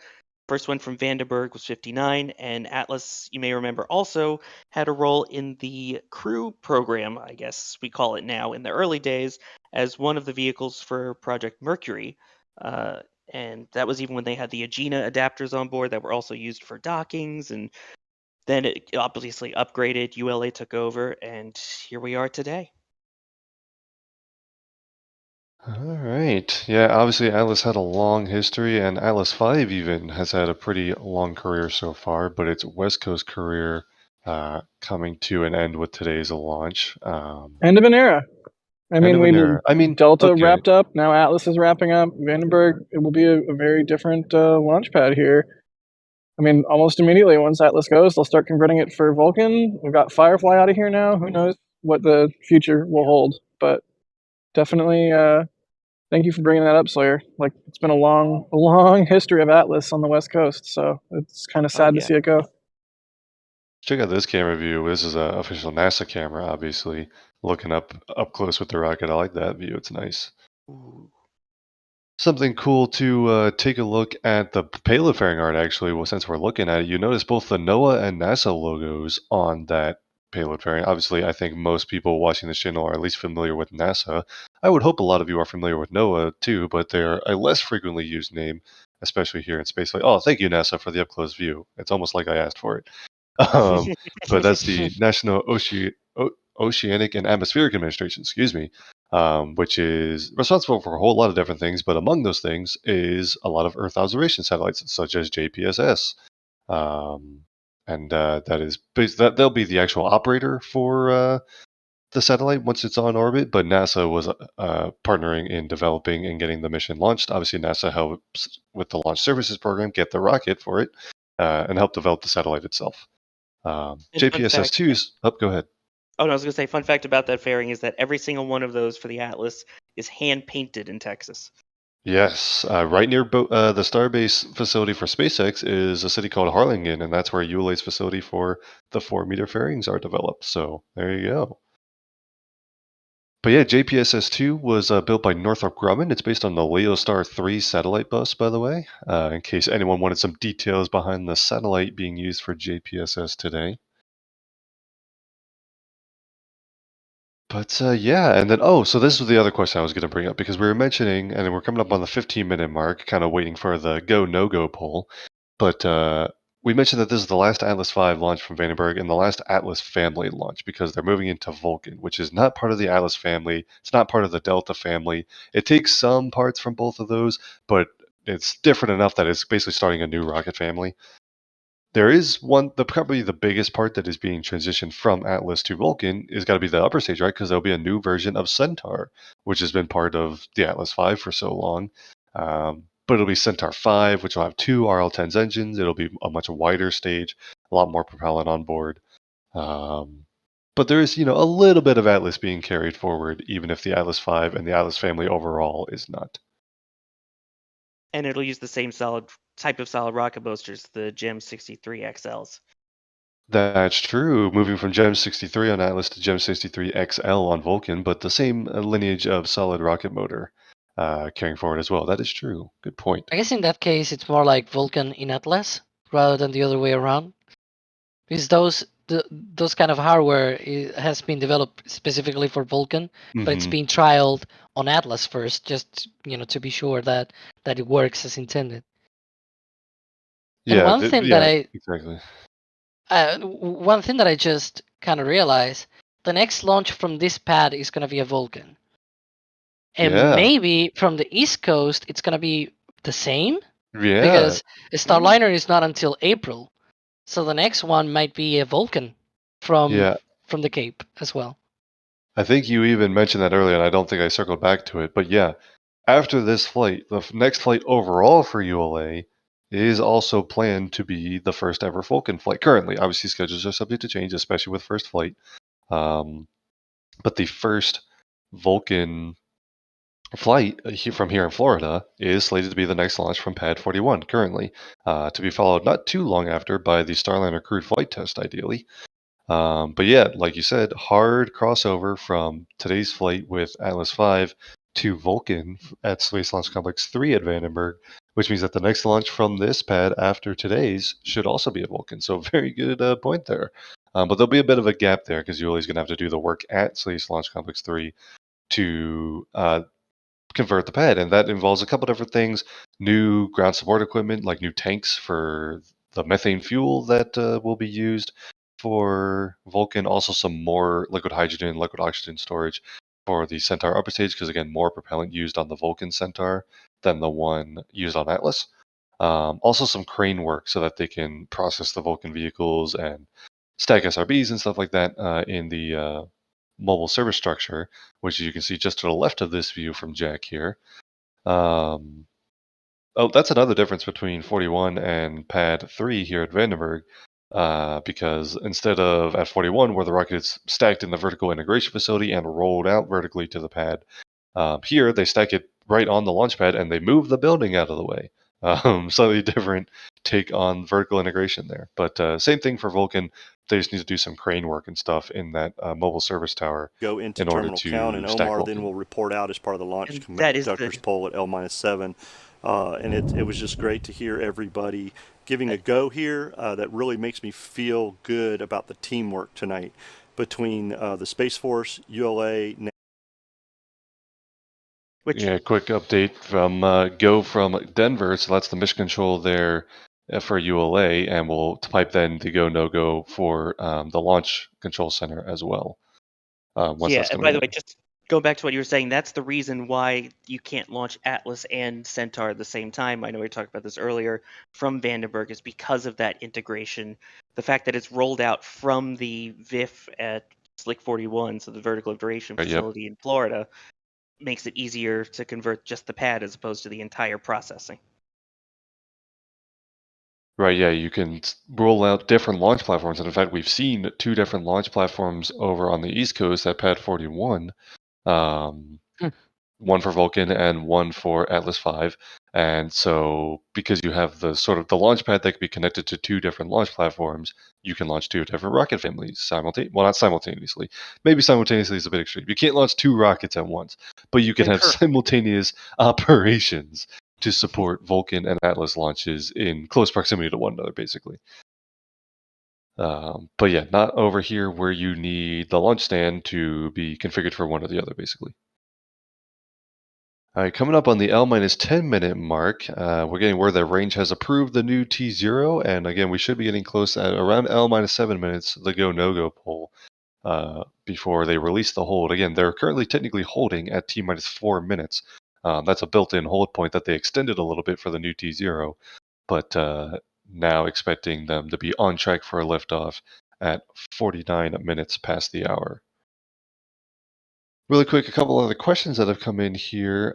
First one from Vandenberg was 59, and Atlas, you may remember, also had a role in the crew program, I guess we call it now, in the early days, as one of the vehicles for Project Mercury. And that was even when they had the Agena adapters on board that were also used for dockings, and then it obviously upgraded, ULA took over, and here we are today. All right. Yeah, obviously Atlas had a long history, and Atlas 5 even has had a pretty long career so far, but its West Coast career coming to an end with today's launch. End of an era. I End mean, of an era. I mean, Delta okay. wrapped up. Now Atlas is wrapping up. Vandenberg, it will be a very different launch pad here. I mean, almost immediately once Atlas goes, they'll start converting it for Vulcan. We've got Firefly out of here now. Who knows what the future will hold? But definitely, thank you for bringing that up, Sawyer. Like, it's been a long history of Atlas on the West Coast, so it's kind of Oh, sad to yeah. see it go. Check out this camera view. This is an official NASA camera, obviously. Looking up close with the rocket. I like that view. It's nice. Ooh. Something cool to take a look at the payload fairing art, actually. Well, since we're looking at it, you notice both the NOAA and NASA logos on that payload fairing. Obviously, I think most people watching this channel are at least familiar with NASA. I would hope a lot of you are familiar with NOAA too, but they're a less frequently used name, especially here in spaceflight. Oh, thank you, NASA, for the up close view. It's almost like I asked for it. Um, but that's the National Oceanic and Atmospheric Administration, excuse me, which is responsible for a whole lot of different things. But among those things is a lot of Earth observation satellites, such as JPSS, and that they'll be the actual operator for the satellite once it's on orbit. But NASA was partnering in developing and getting the mission launched. Obviously, NASA helps with the launch services program, get the rocket for it, and help develop the satellite itself. And fun fact, JPSS-2's. Oh, go ahead. oh, no, I was going to say, fun fact about that fairing is that every single one of those for the Atlas is hand painted in Texas. Yes, right near the Starbase facility for SpaceX is a city called Harlingen, and that's where ULA's facility for the 4-meter fairings are developed. So there you go. But yeah, JPSS-2 was built by Northrop Grumman. It's based on the Leostar 3 satellite bus, by the way, in case anyone wanted some details behind the satellite being used for JPSS today. But yeah, and then so this was the other question I was going to bring up because we were mentioning, and we're coming up on the 15-minute mark, kind of waiting for the go no go poll. But we mentioned that this is the last Atlas V launch from Vandenberg and the last Atlas family launch because they're moving into Vulcan, which is not part of the Atlas family. It's not part of the Delta family. It takes some parts from both of those, but it's different enough that it's basically starting a new rocket family. There is probably the biggest part that is being transitioned from Atlas to Vulcan is got to be the upper stage, right? Because there'll be a new version of Centaur, which has been part of the Atlas V for so long. But it'll be Centaur 5, which will have two RL-10s engines. It'll be a much wider stage, a lot more propellant on board. But there is, a little bit of Atlas being carried forward, even if the Atlas V and the Atlas family overall is not. And it'll use the same type of solid rocket boosters, the GEM 63 XLs. That's true. Moving from GEM 63 on Atlas to GEM 63 XL on Vulcan, but the same lineage of solid rocket motor carrying forward as well. That is true. Good point. I guess in that case, it's more like Vulcan in Atlas rather than the other way around, because those kind of hardware has been developed specifically for Vulcan, but it's being trialed on Atlas first, just to be sure that it works as intended. And Yeah, one thing that exactly. one thing that I just kind of realized the next launch from this pad is going to be a Vulcan. And Yeah. maybe from the East Coast, it's going to be the same. Yeah. Because Starliner is not until April. So the next one might be a Vulcan from the Cape as well. I think you even mentioned that earlier, and I don't think I circled back to it. But yeah, after this flight, the next flight overall for ULA is also planned to be the first ever Vulcan flight. Currently, obviously, schedules are subject to change, especially with first flight. But the first Vulcan flight from here in Florida is slated to be the next launch from Pad 41 currently, to be followed not too long after by the Starliner crewed flight test, ideally. But yeah, like you said, hard crossover from today's flight with Atlas V to Vulcan at Space Launch Complex 3 at Vandenberg, which means that the next launch from this pad after today's should also be a Vulcan. So very good point there. But there'll be a bit of a gap there because ULA is going to have to do the work at Space Launch Complex 3 to convert the pad, and that involves a couple different things: new ground support equipment, like new tanks for the methane fuel that will be used for Vulcan, also some more liquid hydrogen, liquid oxygen storage for the Centaur upper stage, because again, more propellant used on the Vulcan Centaur than the one used on Atlas. Also some crane work so that they can process the Vulcan vehicles and stack SRBs and stuff like that in the mobile service structure, which you can see just to the left of this view from Jack here. Oh, that's another difference between 41 and Pad 3 here at Vandenberg, because instead of at 41, where the rocket is stacked in the vertical integration facility and rolled out vertically to the pad, here they stack it right on the launch pad and they move the building out of the way. Slightly different take on vertical integration there. But same thing for Vulcan. They just need to do some crane work and stuff in that mobile service tower go into in order terminal to count, and stack Omar Vulcan. then will report out as part of the launch And that is conductor's poll at L-7. And it was just great to hear everybody giving a go here. That really makes me feel good about the teamwork tonight between the Space Force, ULA. Yeah, quick update from Go from Denver. So that's the mission control there for ULA, and we'll pipe then the go no go for the launch control center as well. Once Yeah, that's and coming by the in. way, just go back to what you were saying. That's the reason why you can't launch Atlas and Centaur at the same time. I know we talked about this earlier from Vandenberg, is because of that integration. The fact that it's rolled out from the VIF at Slick 41, so the vertical integration Yep. facility in Florida, makes it easier to convert just the pad as opposed to the entire processing. Right, yeah, you can roll out different launch platforms. And in fact, we've seen 2 different launch platforms over on the East Coast at Pad 41. One for Vulcan and one for Atlas V. And so because you have the sort of the launch pad that can be connected to 2 different launch platforms, you can launch 2 different rocket families simultaneously. Well, not simultaneously. Maybe simultaneously is a bit extreme. You can't launch 2 rockets at once, but you can have simultaneous operations to support Vulcan and Atlas launches in close proximity to one another, basically. But yeah, not over here where you need the launch stand to be configured for one or the other, basically. All right, coming up on the L-10 minute mark, we're getting word that Range has approved the new T0, and again, we should be getting close at around L-7 minutes, the go no-go poll, before they release the hold. Again, they're currently technically holding at T-4 minutes. That's a built-in hold point that they extended a little bit for the new T0, but now expecting them to be on track for a liftoff at 49 minutes past the hour. Really quick, a couple other questions that have come in here.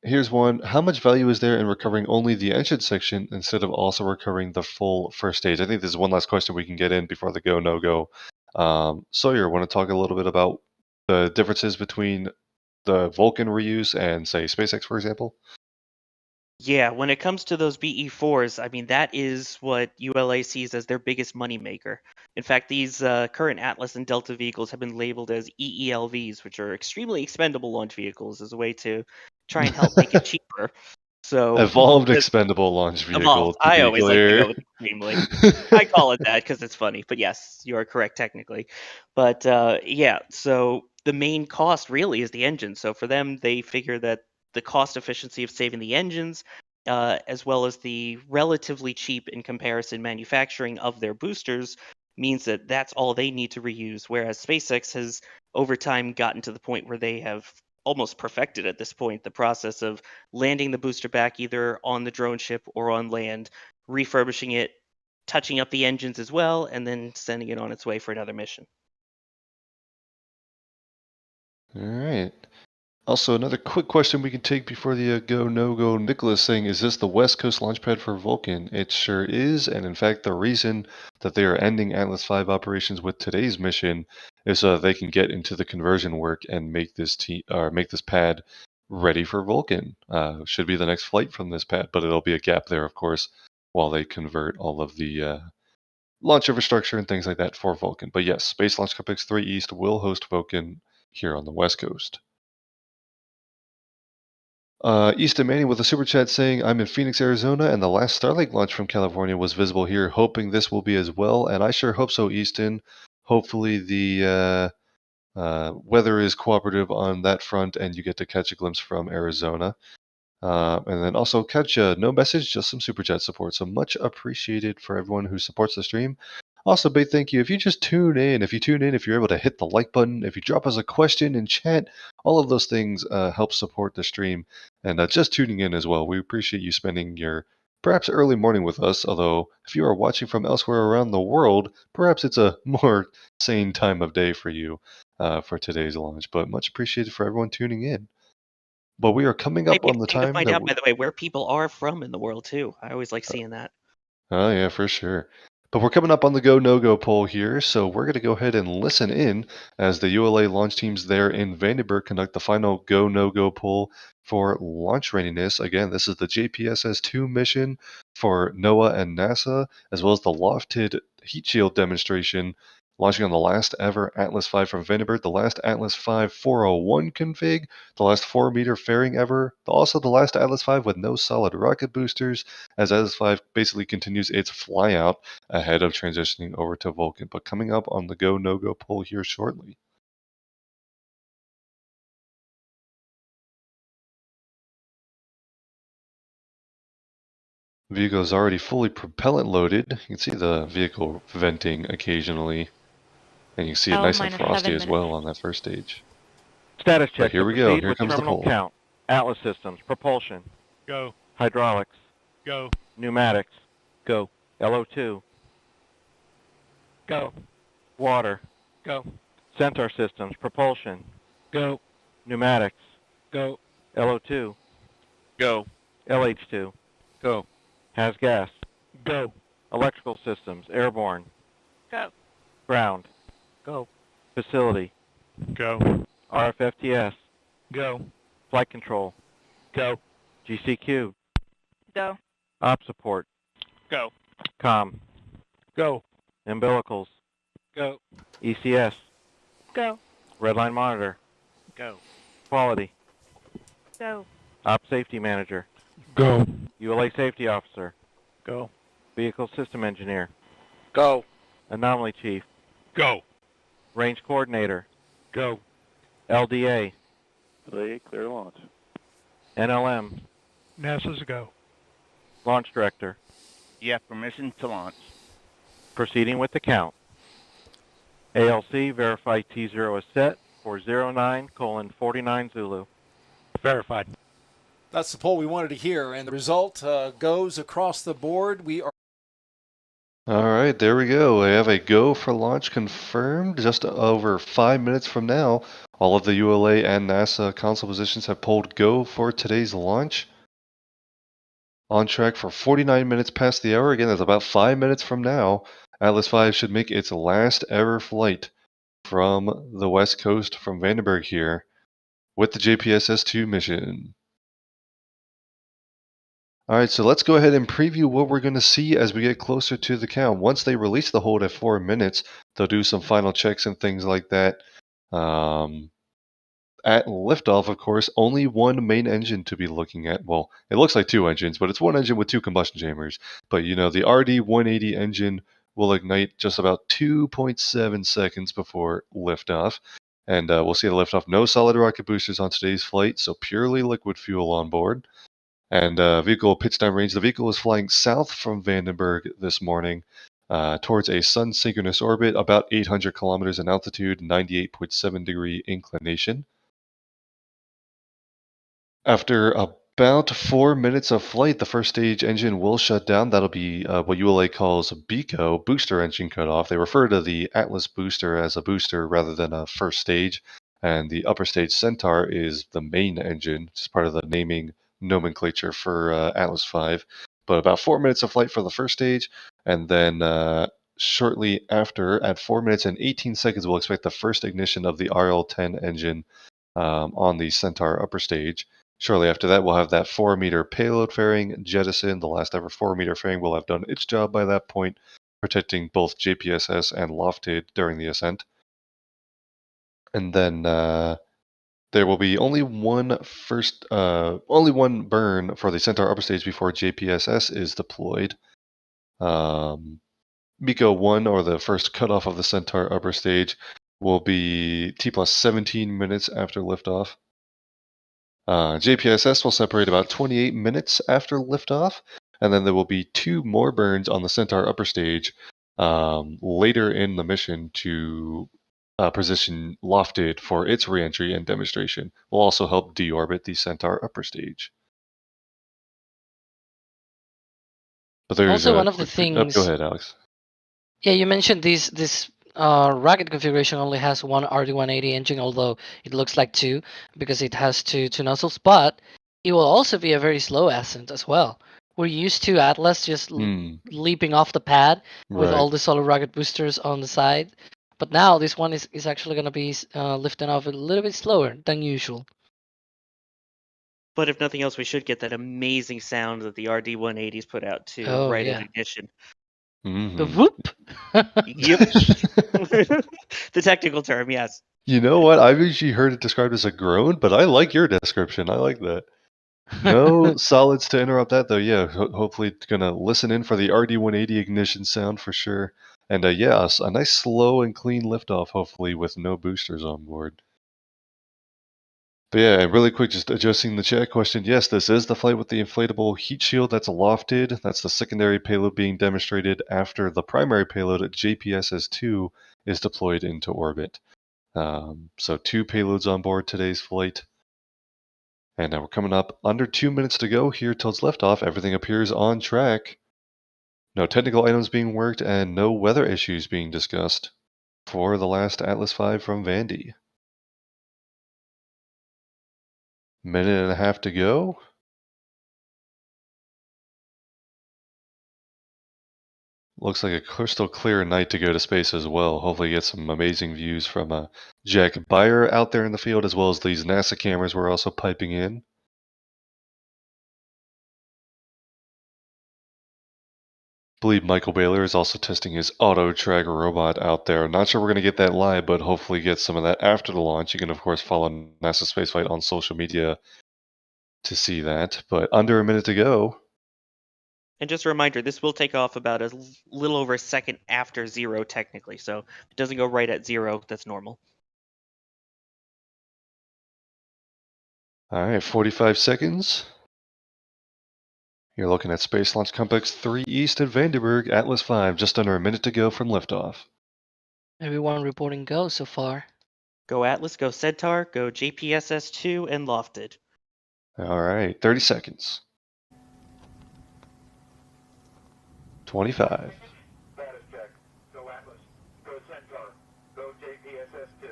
Here's one. How much value is there in recovering only the engine section instead of also recovering the full first stage? I think this is one last question we can get in before the go, no go. Sawyer, want to talk a little bit about the differences between the Vulcan reuse and, say, SpaceX, for example? Yeah, when it comes to those BE4s, I mean, that is what ULA sees as their biggest moneymaker. In fact, these current Atlas and Delta vehicles have been labeled as EELVs, which are extremely expendable launch vehicles, as a way to try and help make it cheaper. So Evolved expendable launch vehicle. Evolved. I always like to go with extremely. I call it that because it's funny. But yes, you are correct technically. But yeah, so the main cost really is the engine. So for them, they figure that the cost efficiency of saving the engines, as well as the relatively cheap in comparison manufacturing of their boosters, means that that's all they need to reuse, whereas SpaceX has over time gotten to the point where they have almost perfected at this point the process of landing the booster back either on the drone ship or on land, refurbishing it, touching up the engines as well, and then sending it on its way for another mission. All right. Also, another quick question we can take before the go, no go. Nicholas saying, is this the West Coast launch pad for Vulcan? It sure is, and in fact, the reason that they are ending Atlas V operations with today's mission is so that they can get into the conversion work and make this pad ready for Vulcan. Should be the next flight from this pad, but it'll be a gap there, of course, while they convert all of the launch infrastructure and things like that for Vulcan. But yes, Space Launch Complex 3 East will host Vulcan here on the West Coast. Easton Manning with a super chat saying, I'm in Phoenix, Arizona, and the last Starlink launch from California was visible here, hoping this will be as well, and I sure hope so, Easton. Hopefully the weather is cooperative on that front, and you get to catch a glimpse from Arizona. And then also catch no message, just some super chat support, so much appreciated for everyone who supports the stream. Also, big thank you if you just tune in. If you're able to hit the like button, if you drop us a question in chat, all of those things help support the stream. And just tuning in as well. We appreciate you spending your perhaps early morning with us, although if you are watching from elsewhere around the world, perhaps it's a more sane time of day for you for today's launch. But much appreciated for everyone tuning in. But we are coming up on the time to find that out, by the way, where people are from in the world too. I always like seeing that. Oh, yeah, for sure. But we're coming up on the go, no-go poll here, so we're going to go ahead and listen in as the ULA launch teams there in Vandenberg conduct the final go, no-go poll for launch readiness. Again, this is the JPSS-2 mission for NOAA and NASA, as well as the LOFTID heat shield demonstration launching on the last ever Atlas V from Vandenberg, the last Atlas V 401 config, the last 4-meter fairing ever, also the last Atlas V with no solid rocket boosters, as Atlas V basically continues its flyout ahead of transitioning over to Vulcan. But coming up on the go, no-go poll here shortly. The vehicle is already fully propellant loaded. You can see the vehicle venting occasionally. And you can see it nice and frosty as well on that first stage. Status check. But here we go. Here comes the poll. Count. Atlas systems. Propulsion. Go. Hydraulics. Go. Pneumatics. Go. LO2. Go. Water. Go. Sensor systems. Propulsion. Go. Pneumatics. Go. LO2. Go. LH2. Go. Has gas. Go. Electrical systems. Airborne. Go. Ground. Go. Facility. Go. RFFTS. Go. Flight control. Go. GCQ. Go. Op support. Go. Com. Go. Umbilicals. Go. ECS. Go. Redline monitor. Go. Quality. Go. Op safety manager. Go. ULA safety officer. Go. Vehicle system engineer. Go. Anomaly chief. Go. Range coordinator. Go. LDA. Delay, clear to launch. NLM. NASA's go. Launch director. You have permission to launch. Proceeding with the count. ALC verify T0 is set for 09:49 Zulu. Verified. That's the poll we wanted to hear, and the result goes across the board. We are. All right, there we go. We have a go for launch confirmed just over 5 minutes from now. All of the ULA and NASA console positions have polled go for today's launch. On track for 49 minutes past the hour. Again, that's about 5 minutes from now. Atlas V should make its last ever flight from the West Coast from Vandenberg here with the JPSS-2 mission. All right, so let's go ahead and preview what we're going to see as we get closer to the count. Once they release the hold at 4 minutes, they'll do some final checks and things like that. At liftoff, of course, only one main engine to be looking at. Well, it looks like two engines, but it's one engine with two combustion chambers. But, you know, the RD-180 engine will ignite just about 2.7 seconds before liftoff. And we'll see the liftoff. No solid rocket boosters on today's flight, so purely liquid fuel on board. And vehicle pitch down range. The vehicle is flying south from Vandenberg this morning. towards a sun-synchronous orbit, about 800 kilometers in altitude, 98.7 degree inclination. After about 4 minutes of flight, the first stage engine will shut down. That'll be what ULA calls BECO, booster engine cutoff. They refer to the Atlas booster as a booster rather than a first stage. And the upper stage Centaur is the main engine, just part of the naming nomenclature for Atlas V. But about 4 minutes of flight for the first stage, and then shortly after, at 4 minutes and 18 seconds, we'll expect the first ignition of the RL-10 engine on the Centaur upper stage. Shortly after that, we'll have that 4-meter payload fairing jettison. The last ever 4-meter fairing will have done its job by that point, protecting both JPSS and LOFTID during the ascent. And then there will be only one burn for the Centaur upper stage before JPSS is deployed. MECO 1, or the first cutoff of the Centaur upper stage, will be T plus 17 minutes after liftoff. JPSS will separate about 28 minutes after liftoff, and then there will be 2 more burns on the Centaur upper stage later in the mission to position LOFTID for its reentry and demonstration. Will also help deorbit the Centaur upper stage. But there's Also, one of the things. Go ahead, Alex. Yeah, you mentioned this rocket configuration only has one RD-180 engine, although it looks like 2 because it has two nozzles. But it will also be a very slow ascent as well. We're used to Atlas just leaping off the pad with all the solid rocket boosters on the side. But now this one is actually going to be lifting off a little bit slower than usual. But if nothing else, we should get that amazing sound that the RD-180s put out too, at ignition. The whoop. Yep. The technical term, yes. You know what? I've usually heard it described as a groan, but I like your description. I like that. No solids to interrupt that, though. Yeah, hopefully gonna listen in for the RD-180 ignition sound for sure. And yeah, a nice slow and clean liftoff, hopefully with no boosters on board. But yeah, really quick, just adjusting the chat question. Yes, this is the flight with the inflatable heat shield that's LOFTID. That's the secondary payload being demonstrated after the primary payload at JPSS-2 is deployed into orbit. So 2 payloads on board today's flight. And now we're coming up under 2 minutes to go here till it's liftoff. Everything appears on track. No technical items being worked and no weather issues being discussed for the last Atlas V from Vandy. Minute and a half to go. Looks like a crystal clear night to go to space as well. Hopefully get some amazing views from Jack Beyer out there in the field, as well as these NASA cameras we're also piping in. I believe Michael Baylor is also testing his auto track robot out there. Not sure we're going to get that live, but hopefully get some of that after the launch. You can, of course, follow NASASpaceflight on social media to see that. But under a minute to go. And just a reminder, this will take off about a little over a second after 0 technically. So it doesn't go right at 0. That's normal. All right, 45 seconds. You're looking at Space Launch Complex 3 East at Vandenberg, Atlas V, just under a minute to go from liftoff. Everyone reporting go so far. Go Atlas, go Centaur, go JPSS-2, and LOFTID. All right, 30 seconds. 25. Status check. Go Atlas. Go Centaur. Go JPSS-2.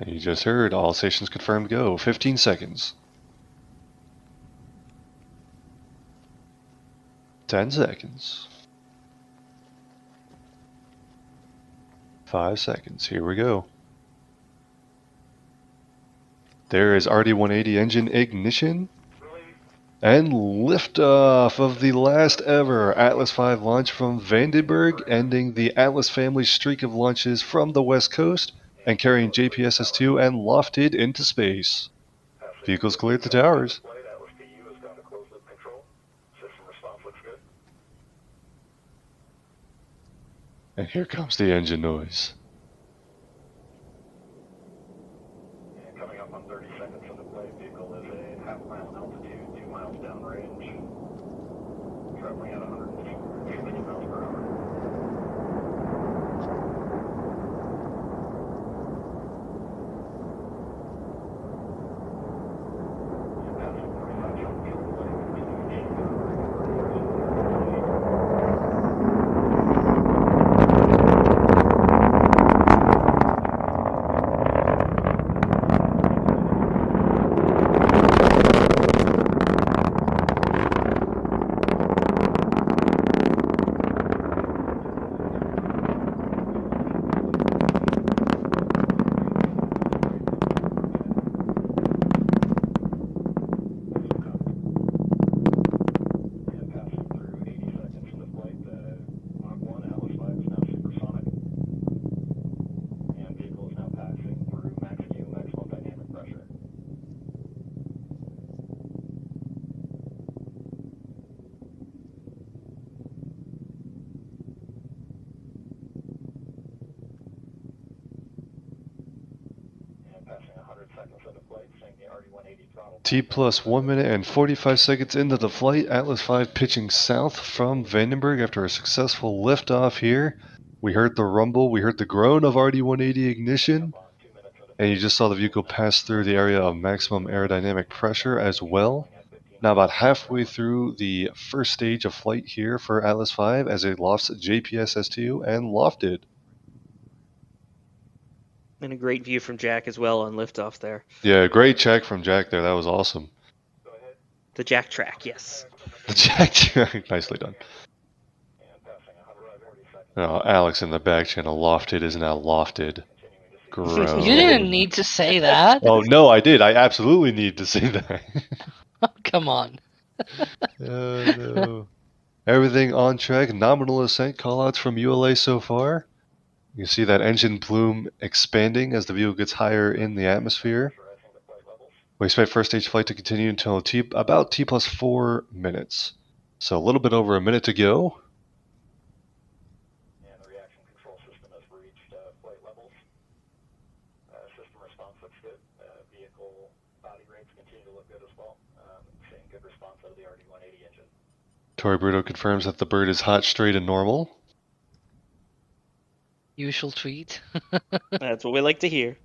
And you just heard all stations confirmed go. 15 seconds. 10 seconds. 5 seconds. Here we go. There is RD-180 engine ignition. And liftoff of the last ever Atlas V launch from Vandenberg, ending the Atlas family streak of launches from the West Coast and carrying JPSS-2 and LOFTID into space. Vehicles cleared the towers. And here comes the engine noise. Coming up on 30 seconds from the flight, vehicle is a half-mile in altitude, 2 miles downrange, traveling at 150 miles T plus 1 minute and 45 seconds into the flight, Atlas V pitching south from Vandenberg after a successful liftoff here. We heard the rumble, we heard the groan of RD-180 ignition, and you just saw the vehicle pass through the area of maximum aerodynamic pressure as well. Now about halfway through the first stage of flight here for Atlas V as it lofts JPSS-2 and lofted. And a great view from Jack as well on liftoff there. Yeah, great check from Jack there. That was awesome. The Jack track, yes. The Jack track, nicely done. Oh, Alex in the back channel, lofted is now lofted. Gross. You didn't need to say that. Oh, no, I did. I absolutely need to say that. Come on. No. Everything on track. Nominal ascent callouts from ULA so far. You see that engine plume expanding as the vehicle gets higher in the atmosphere. We expect first stage flight to continue until about T plus 4 minutes. So a little bit over a minute to go. And the reaction control system has reached flight levels. System response looks good. Vehicle body rates continue to look good as well. Seeing good response out of the RD-180 engine. Torrey Bruto confirms that the bird is hot, straight, and normal. Usual tweet. That's what we like to hear.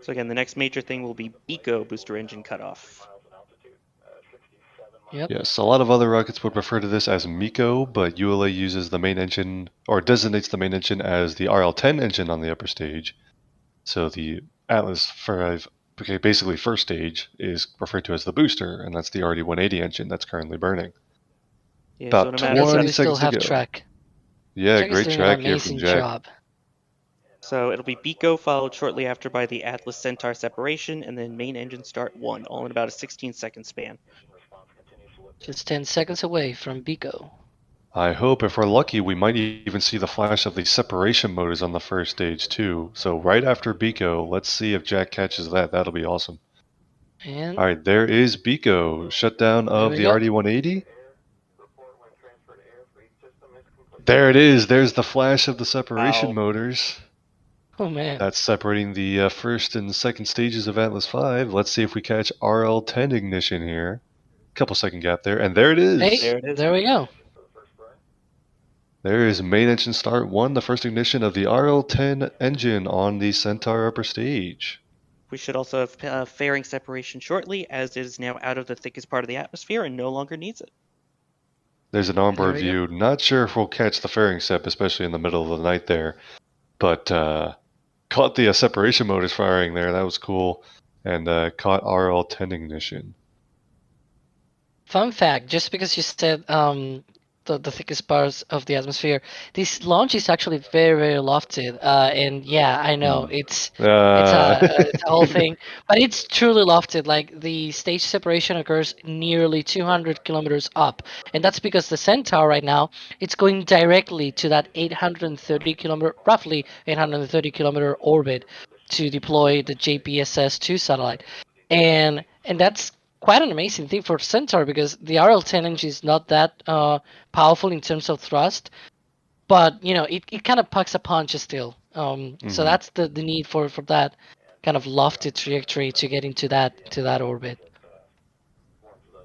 So again, the next major thing will be BECO booster engine cutoff. Yep. Yes, a lot of other rockets would refer to this as MECO, but ULA uses the main engine, or designates the main engine as the RL-10 engine on the upper stage. So the Atlas V, okay, basically first stage, is referred to as the booster, and that's the RD-180 engine that's currently burning. Yeah, About so 20 we still seconds to have go. track. Yeah, Jack is great doing track an here from amazing Jack. job. So it'll be BECO followed shortly after by the Atlas Centaur separation, and then main engine start 1, all in about a 16-second span. Just 10 seconds away from BECO. I hope, if we're lucky, we might even see the flash of the separation motors on the first stage too. So right after BECO, let's see if Jack catches that. That'll be awesome. And All right, there is BECO. Shutdown of we the go. RD-180. There it is. There's the flash of the separation Wow. motors. Oh man. That's separating the first and second stages of Atlas V. Let's see if we catch RL-10 ignition here. Couple second gap there, and there it is. Hey, There it is. there we go. There is main engine start 1, the first ignition of the RL-10 engine on the Centaur upper stage. We should also have fairing separation shortly, as it is now out of the thickest part of the atmosphere and no longer needs it. There's an onboard view. Not sure if we'll catch the fairing sep, especially in the middle of the night there. But caught the separation motors firing there. That was cool. And caught RL-10 ignition. Fun fact, just because you said the thickest parts of the atmosphere, this launch is actually very, very lofted. And yeah, I know it's a whole thing, but it's truly lofted. Like the stage separation occurs nearly 200 kilometers up, and that's because the Centaur right now it's going directly to that 830 kilometer orbit to deploy the JPSS-2 satellite, and that's quite an amazing thing for Centaur because the RL-10 engine is not that powerful in terms of thrust, but you know it kind of packs a punch still. So that's the need for that kind of lofted trajectory to get into that orbit.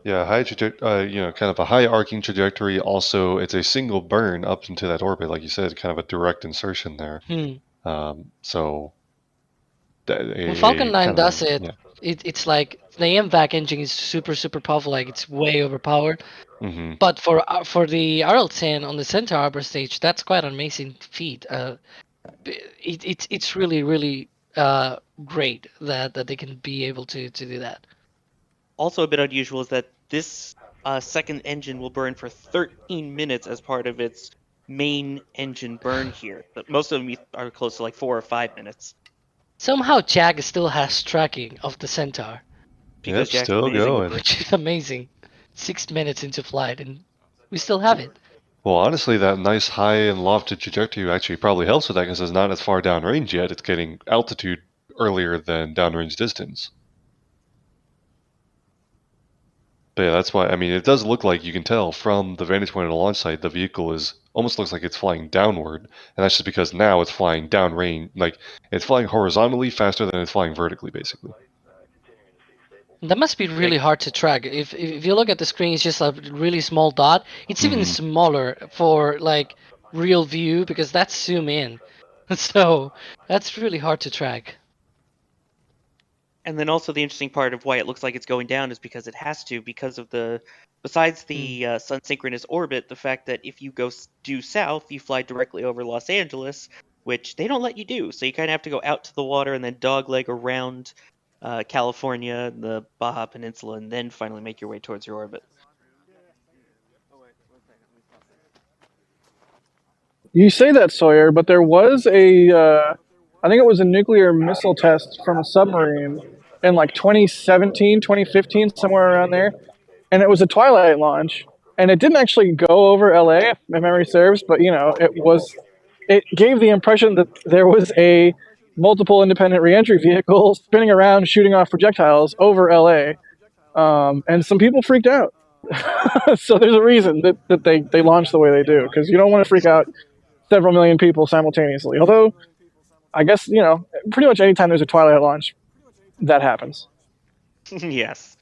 Yeah, high kind of a high arcing trajectory. Also, it's a single burn up into that orbit, like you said, kind of a direct insertion there. So when Falcon 9 does it, yeah. It's like the MVAC engine is super powerful, like it's way overpowered. But for the RL-10 on the Centaur upper stage, that's quite an amazing feat. It's really great that they can be able to do that. Also a bit unusual is that this second engine will burn for 13 minutes as part of its main engine burn here. But most of them are close to like 4 or 5 minutes. Somehow Jack still has tracking of the Centaur. Because Yep, still going. Which is amazing. 6 minutes into flight and we still have it. Well, honestly, that nice high and lofted trajectory actually probably helps with that because it's not as far downrange yet. It's getting altitude earlier than downrange distance. But yeah, that's why, I mean, it does look like you can tell from the vantage point of the launch site, the vehicle is almost looks like it's flying downward, and that's just because now it's flying downrange, like it's flying horizontally faster than it's flying vertically, basically. That must be really hard to track. If you look at the screen, it's just a really small dot. It's even smaller for like real view because that's zoom in. So that's really hard to track. And then also the interesting part of why it looks like it's going down is because it has to, because of the, besides the sun synchronous orbit, the fact that if you go due south, you fly directly over Los Angeles, which they don't let you do. So you kind of have to go out to the water and then dogleg around California, the Baja Peninsula, and then finally make your way towards your orbit. You say that, Sawyer, but there was I think it was a nuclear missile test from a submarine in like 2017, 2015, somewhere around there. And it was a Twilight launch. And it didn't actually go over LA, if my memory serves, but it gave the impression that there was a multiple independent reentry vehicle spinning around, shooting off projectiles over LA. And some people freaked out. So there's a reason that they launch the way they do, because you don't want to freak out several million people simultaneously. Although, I guess, pretty much anytime there's a Twilight launch, that happens. Yes.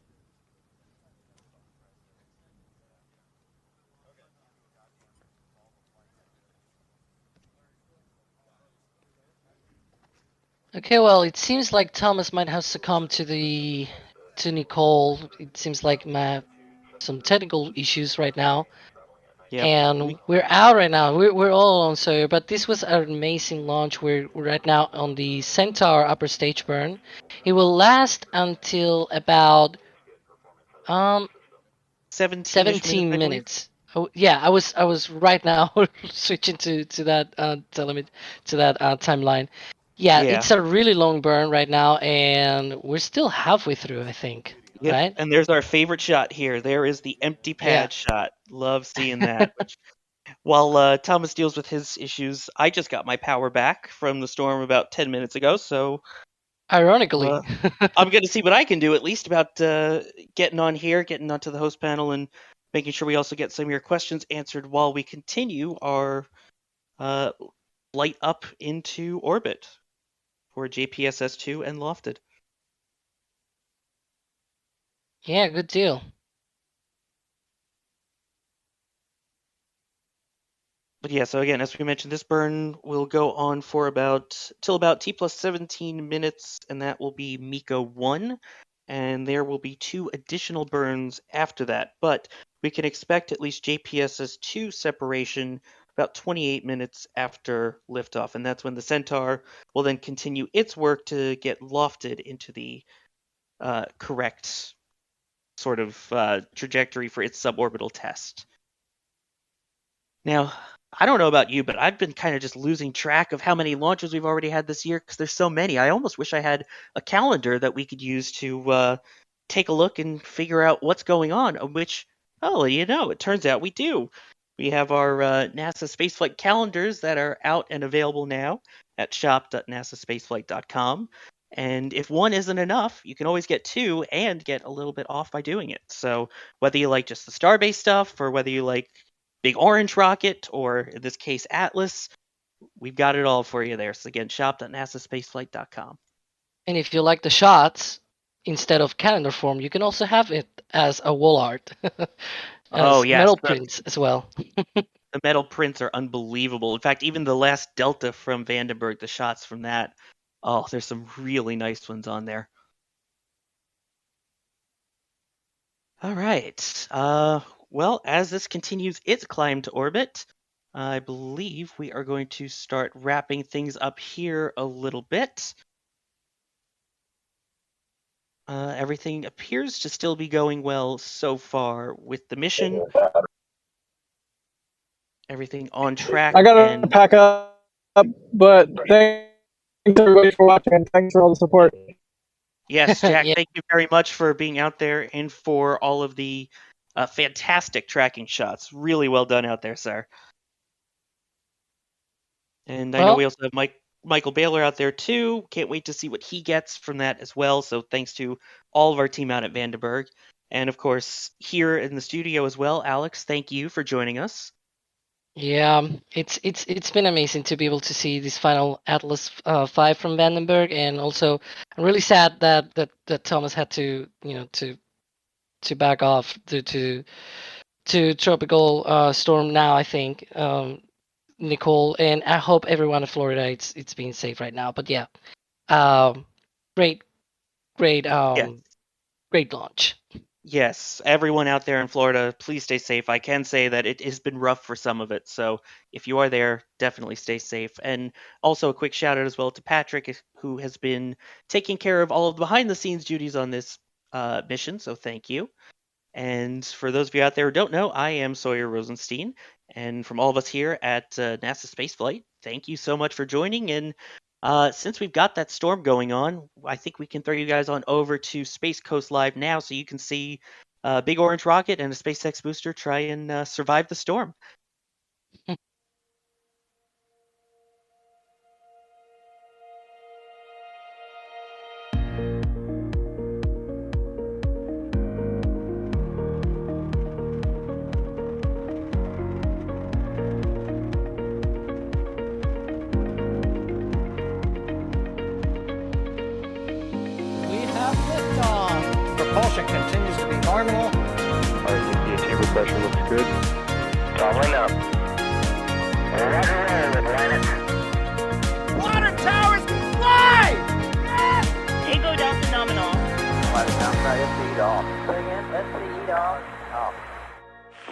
Okay, well, it seems like Thomas might have succumbed to Nicole. It seems like some technical issues right now. Yep. And we're out right now. We're all on Sawyer, but this was an amazing launch. We're right now on the Centaur upper stage burn. It will last until about 17 minutes. Oh, yeah, I was right now switching to that timeline. Yeah, it's a really long burn right now, and we're still halfway through, I think. Yep. Right? And there's our favorite shot here. There is the empty pad shot. Love seeing that. While Thomas deals with his issues, I just got my power back from the storm about 10 minutes ago, so ironically, I'm going to see what I can do at least about getting on here, getting onto the host panel, and making sure we also get some of your questions answered while we continue our light up into orbit for JPSS-2 and LOFTID. Yeah, good deal. But yeah, so again, as we mentioned, this burn will go on for till about T+17 minutes, and that will be MECO 1, and there will be 2 additional burns after that. But we can expect at least JPSS-2 separation about 28 minutes after liftoff, and that's when the Centaur will then continue its work to get lofted into the correct sort of trajectory for its suborbital test. Now, I don't know about you, but I've been kind of just losing track of how many launches we've already had this year because there's so many. I almost wish I had a calendar that we could use to take a look and figure out what's going on, which, it turns out we do. We have our NASA spaceflight calendars that are out and available now at shop.nasaspaceflight.com. And if one isn't enough, you can always get 2 and get a little bit off by doing it. So whether you like just the Starbase stuff or whether you like Big Orange Rocket, or in this case, Atlas, we've got it all for you there. So again, shop.nasaspaceflight.com. And if you like the shots, instead of calendar form, you can also have it as a wall art. Metal prints as well. The metal prints are unbelievable. In fact, even the last Delta from Vandenberg, the shots from that, there's some really nice ones on there. All right. Well, as this continues its climb to orbit, I believe we are going to start wrapping things up here a little bit. Everything appears to still be going well so far with the mission. Everything on track. I gotta pack up, but thanks everybody for watching and thanks for all the support. Yes, Jack, thank you very much for being out there and for all of the fantastic tracking shots. Really well done out there, sir. And I know we also have Michael Baylor out there too. Can't wait to see what he gets from that as well. So thanks to all of our team out at Vandenberg. And of course, here in the studio as well, Alex, thank you for joining us. Yeah, it's been amazing to be able to see this final Atlas 5 from Vandenberg, and also I'm really sad that Thomas had to to back off due to tropical storm now. I think Nicole, and I hope everyone in Florida it's being safe right now. But yeah, um, great great Yes. great launch. Yes, everyone out there in Florida, please stay safe. I can say that it has been rough for some of it, so if you are there, definitely stay safe. And also a quick shout out as well to Patrick, who has been taking care of all of the behind the scenes duties on this mission, so thank you. And for those of you out there who don't know, I am Sawyer Rosenstein. And from all of us here at NASA Spaceflight, thank you so much for joining. And since we've got that storm going on, I think we can throw you guys on over to Space Coast Live now so you can see a big orange rocket and a SpaceX booster try and survive the storm. We have liftoff. Propulsion continues to be normal. RCPT pressure looks good. Toggling up. Roger, Atlantis. Water towers can fly! Tango Delta nominal.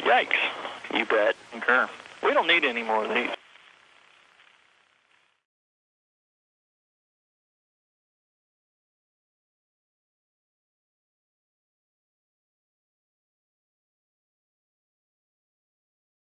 Yikes. You bet. Concur. We don't need any more of these.